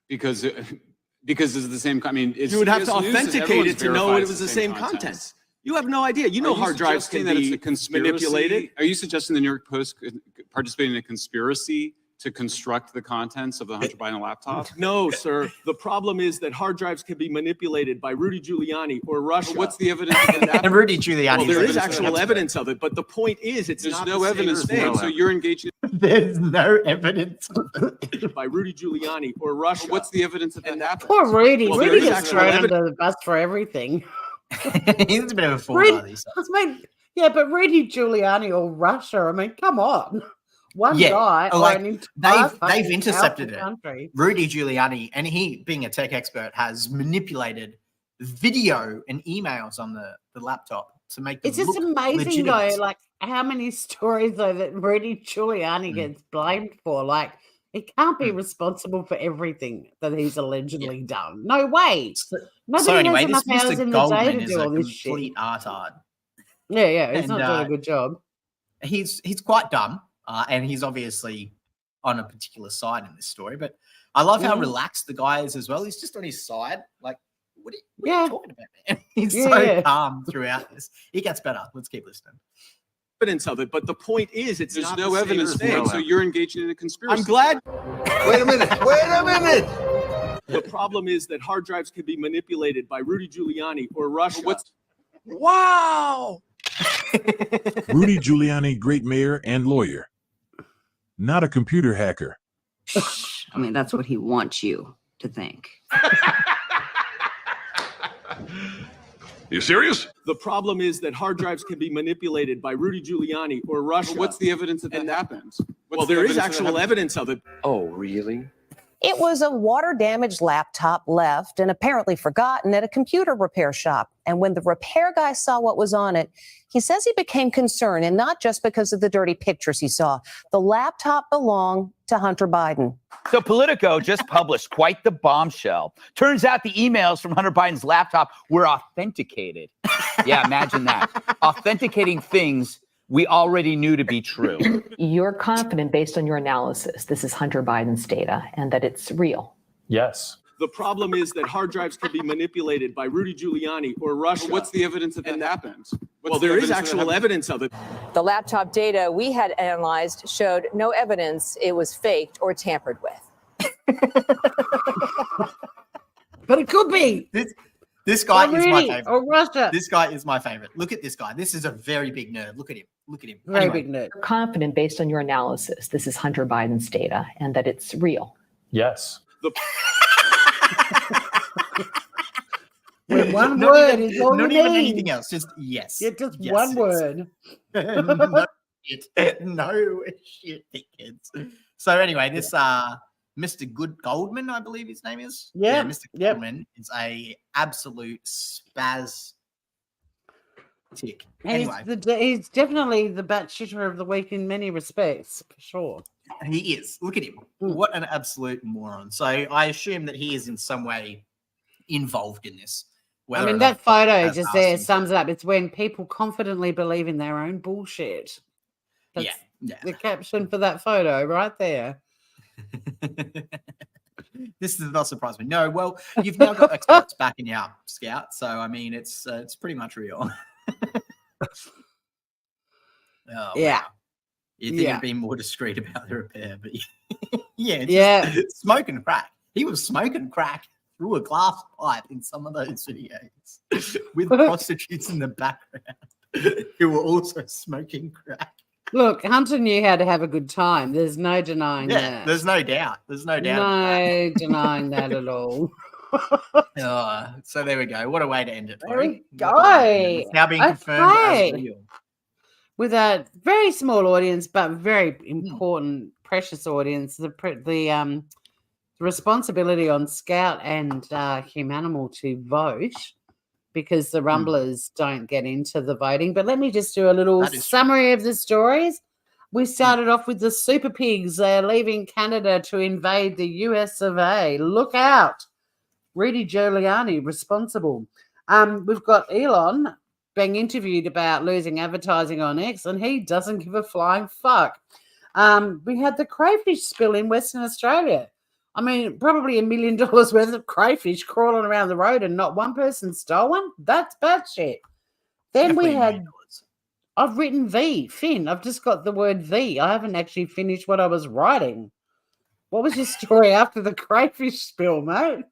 Because it's the same. I mean, it's, you would have to news, authenticate it to know it was the same contents. You have no idea. You know hard drives can be manipulated. Are you suggesting the New York Post participated in a conspiracy to construct the contents of the Hunter Biden laptop? No, sir. The problem is that hard drives can be manipulated by Rudy Giuliani or Russia. What's the evidence of that? And Rudy Giuliani. Well, there is actual evidence of it, but the point is, it's There's not no the evidence same for it, thing. so you're engaging. There's no evidence by Rudy Giuliani or Russia. What's the evidence of that happened? Poor Rudy. Well, Rudy there is gets actual thrown evidence. under the bus for everything. He's a bit of a fool by these days. I mean, yeah, but Rudy Giuliani or Russia, I mean, come on. One guy, like, or an entire they've fucking intercepted powerful it. country. Rudy Giuliani, and he, being a tech expert, has manipulated video and emails on the laptop to make them It's just look amazing, legitimate. though, like how many stories, though, that Rudy Giuliani gets blamed for. Like, he can't be responsible for everything that he's allegedly done. No way. Nobody So anyway, has enough this hours Mr. in the day Goldman to is do a all this shit. complete artard. Yeah, he's And, not doing a good job. He's quite dumb, and he's obviously on a particular side in this story. But I love how relaxed the guy is as well. He's just on his side. Like, what are you talking about, man? He's so calm throughout this. He gets better. Let's keep listening. Evidence of it, but the point is, it's There's not no the same evidence for thing. it, so you're engaging in a conspiracy. I'm glad. Wait a minute. Wait a minute. The problem is that hard drives can be manipulated by Rudy Giuliani or Russia. Wow. Rudy Giuliani, great mayor and lawyer, not a computer hacker. I mean, that's what he wants you to think. You serious? The problem is that hard drives can be manipulated by Rudy Giuliani or Russia. What's the evidence that that happened? Well, there is actual evidence of it. Oh, really? It was a water-damaged laptop left and apparently forgotten at a computer repair shop. And when the repair guy saw what was on it, he says he became concerned, and not just because of the dirty pictures he saw. The laptop belonged to Hunter Biden. So Politico just published quite the bombshell. Turns out the emails from Hunter Biden's laptop were authenticated. Yeah, imagine that. Authenticating things we already knew to be true. You're confident based on your analysis this is Hunter Biden's data and that it's real? Yes. The problem is that hard drives can be manipulated by Rudy Giuliani or Russia. What's the evidence that happened? Well, there is actual evidence of it. The laptop data we had analyzed showed no evidence it was faked or tampered with. But it could be. This guy is my Rudy favorite. or Russia. This guy is my favorite. Look at this guy. This is a very big nerd. Look at him. Look at him. Very Anyway, big nerd. You're confident based on your analysis this is Hunter Biden's data and that it's real? Yes. When one Not word even- is all not you even need. anything else, just yes. Yeah, just Yes, one yes. word. No shit. No shit, kids. So anyway, this Mr. Goldman, I believe his name is. Yeah, Mr. Goldman is a absolute spaz tick. Anyway, He's definitely the batshit of the week in many respects, for sure. he is. Look at him. What an absolute moron. So I assume that he is in some way involved in this. I mean, that photo just there sums it up. It's when people confidently believe in their own bullshit. That's the caption for that photo right there. This does not surprise me. No, well, you've now got experts backing you up, Scout. So I mean, it's pretty much real. Oh, yeah. wow. You think it'd be more discreet about the repair, but just smoking crack. He was smoking crack through a glass pipe in some of those videos with prostitutes in the background who were also smoking crack. Look, Hunter knew how to have a good time. There's no denying that. There's no doubt. There's no doubt. No denying that at all. So there we go. What a way to end it, There Tori. we go. It's now being confirmed as real. With a very small audience, but very important, precious audience, the responsibility on Scout and Humanimal to vote, because the Rumblers don't get into the voting. But let me just do a little summary of the stories. We started off with the super pigs. They're leaving Canada to invade the US of A. Look out. Rudy Giuliani, responsible. We've got Elon being interviewed about losing advertising on X, and he doesn't give a flying fuck. We had the crayfish spill in Western Australia. I mean, probably $1 million worth of crayfish crawling around the road and not one person stole one. That's bad shit. Then we had, I've written Finn. I've just got the word V. I haven't actually finished what I was writing. What was your story after the crayfish spill, mate?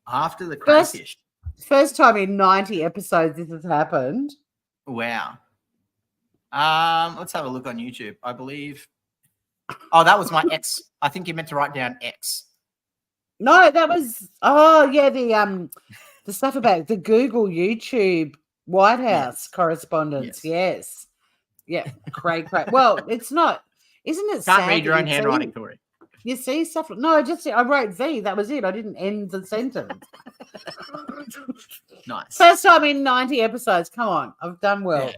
After the crayfish. First time in 90 episodes this has happened. Wow. Let's have a look on YouTube. I believe. Oh, that was my X. I think you meant to write down X. No, that was the stuff about the Google YouTube White House correspondence. Yes. Yeah. Cray. Well, it's not. Isn't it? Can't read your own handwriting, Tori. You see stuff. No, I wrote V. That was it. I didn't end the sentence. Nice. First time in 90 episodes. Come on, I've done well.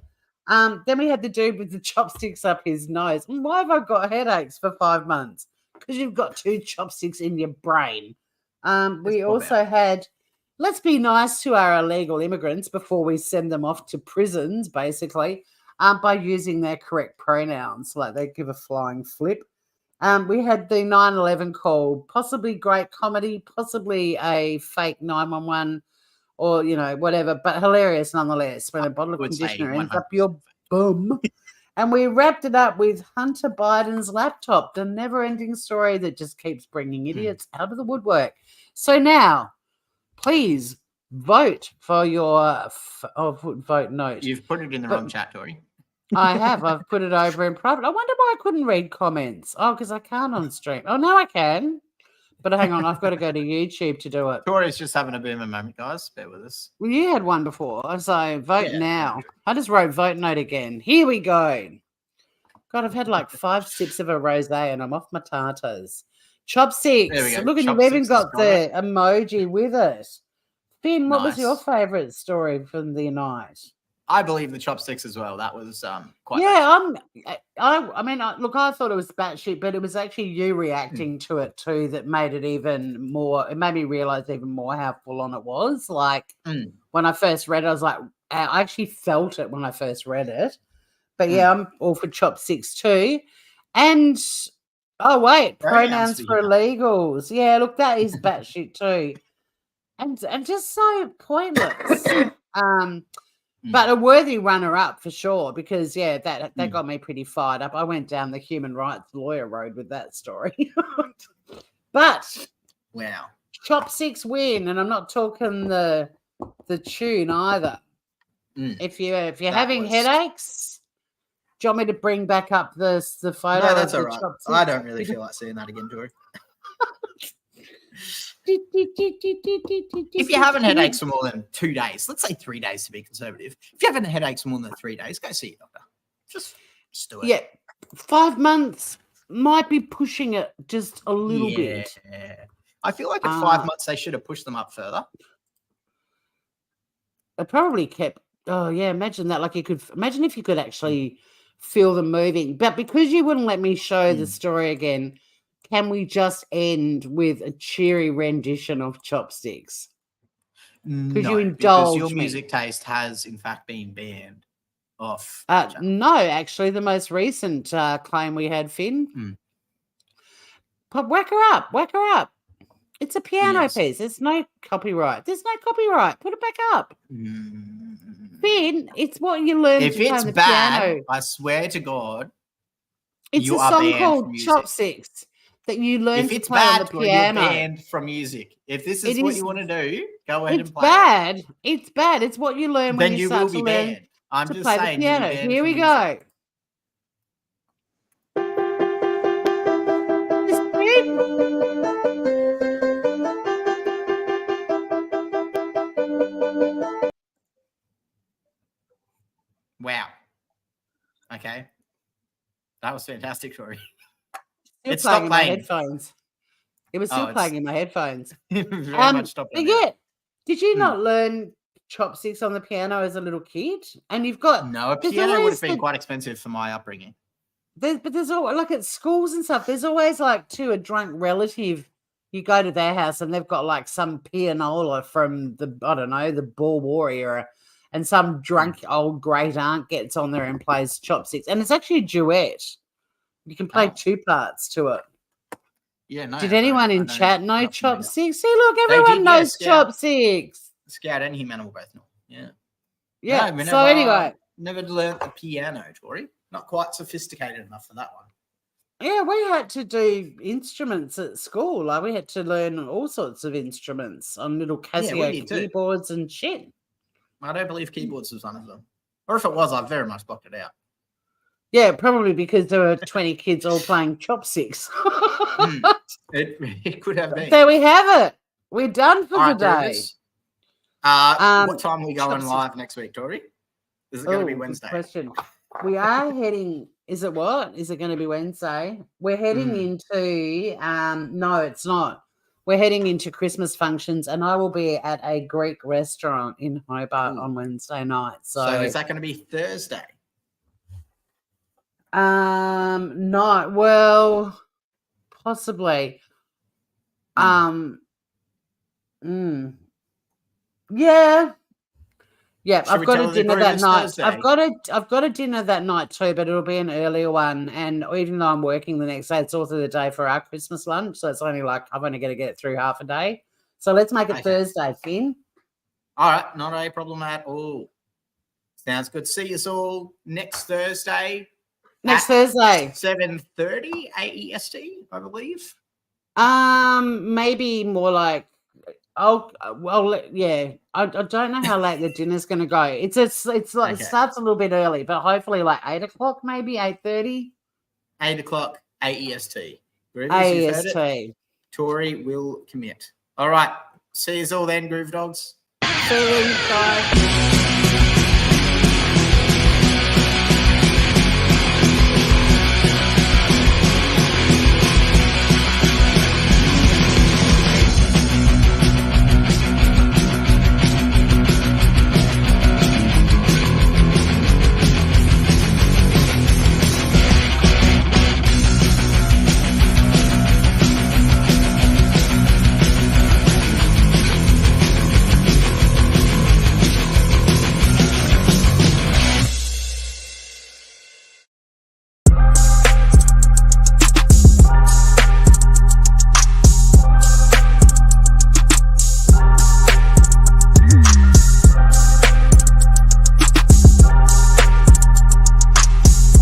Yeah. Then we had the dude with the chopsticks up his nose. Why have I got headaches for 5 months? Because you've got 2 chopsticks in your brain. We also had, let's be nice to our illegal immigrants before we send them off to prisons, basically, by using their correct pronouns. Like they give a flying flip. We had the 9/11 call, possibly great comedy, possibly a fake 911 or, whatever, but hilarious nonetheless when a bottle of conditioner ends up your bum. And we wrapped it up with Hunter Biden's laptop, the never-ending story that just keeps bringing idiots out of the woodwork. So now, please vote for your vote note. You've put it in the wrong chat, Tori. I have. I've put it over in private. I wonder why I couldn't read comments. Oh, because I can't on stream. Oh, no, I can. But hang on, I've got to go to YouTube to do it. Tori's just having a bit of a moment, guys. Bear with us. Well, you had one before, so vote now. I just wrote vote note again. Here we go. God, I've had like 5 sips of a rosé and I'm off my tartars. Chopsticks. There we go. Look, and you've even got the emoji with it. Finn, what was your favourite story from the night? I believe the chopsticks as well. That was quite. Yeah, I mean, look, I thought it was batshit, but it was actually you reacting to it too that made it even more. It made me realize even more how full on it was. Like when I first read it, I was like, I actually felt it when I first read it. But yeah, I'm all for chopsticks too. And oh wait, pronouns for illegals. Yeah, look, that is batshit too, and just so pointless. But a worthy runner-up for sure, because, yeah, that got me pretty fired up. I went down the human rights lawyer road with that story. But wow, chopsticks win, and I'm not talking the tune either. If you're having headaches, do you want me to bring back up the photo? No, that's all right. I don't really feel like seeing that again, Tori. If you're having headaches for more than 2 days, let's say 3 days to be conservative. If you're having headaches for more than 3 days, go see your doctor. Just do it. Yeah, 5 months might be pushing it just a little bit. I feel like at 5 months they should have pushed them up further. It probably kept. Oh yeah, imagine that. Like imagine if you could actually feel them moving. But because you wouldn't let me show the story again, can we just end with a cheery rendition of Chopsticks? Because you indulge your me. music taste has in fact been banned off. No, actually, the most recent claim we had, Finn. But whack her up. It's a piano piece. There's no copyright. Put it back up. Finn, it's what you learn If to play it's on the bad, piano. I swear to God, It's you a are song banned called from music. Chopsticks that you learn If to it's play on bad, the you're piano. banned from music. If this is It what is- you want to do, go ahead It's and play. bad. It's bad. It's what you learn when Then you you start will to be learn banned. I'm to just play the saying, you'll be piano. banned Here from we music. go. Wow. Okay. That was fantastic, Tori. Still It playing stopped in my playing. headphones. It was still it's- playing in my headphones. Very much stopped But it now. yeah, did you not learn Chopsticks on the piano as a little kid? And you've got No, a there's piano would always have been the- quite expensive for my upbringing. but there's always like at schools and stuff. There's always like a drunk relative. You go to their house and they've got like some pianola from the the Boer War era, and some drunk old great aunt gets on there and plays Chopsticks, and it's actually a duet. You can play two parts to it. Yeah, no. Did anyone in chat know Chopsticks? See, look, They everyone did, knows Scout. Chopsticks. Scout and He-Man will both know. Yeah. Yeah. No, we So anyway, never learnt the piano, Tori. Not quite sophisticated enough for that one. yeah, we had to do instruments at school. Like we had to learn all sorts of instruments on little Yeah, we Casio did too. keyboards and shit. I don't believe keyboards was one of them. Or if it was, I very much blocked it out. Yeah, probably because there were 20 kids all playing Chopsticks. It could have been. There we have it. We're done for All right, the day. Groovers. What time are we going Chopsticks. live next week, Tori? Is it going to be Oh, good Wednesday? question. We are heading. Is it what? Is it going to be Wednesday? We're heading into. No, it's not. We're heading into Christmas functions, and I will be at a Greek restaurant in Hobart on Wednesday night. So is that going to be Thursday? No. Well, possibly. Yeah. Yeah, Should I've we got tell a the dinner that Groovers night. Thursday? I've got a dinner that night too, but it'll be an earlier one. And even though I'm working the next day, it's also the day for our Christmas lunch. So it's only like I'm only going to get it through half a day. So let's make it Thursday, Finn. All right, not a problem at all. Sounds good. See us all next Thursday. Next Thursday. 7:30 AEST, I believe. Maybe more like yeah. I don't know how late the dinner's going to go. It's like it starts a little bit early, but hopefully like 8 o'clock, maybe 8:30. 8 o'clock AEST. Groovers, you've heard it. AEST. Tori will commit. All right. See you all then, Groove Dogs. See you, guys.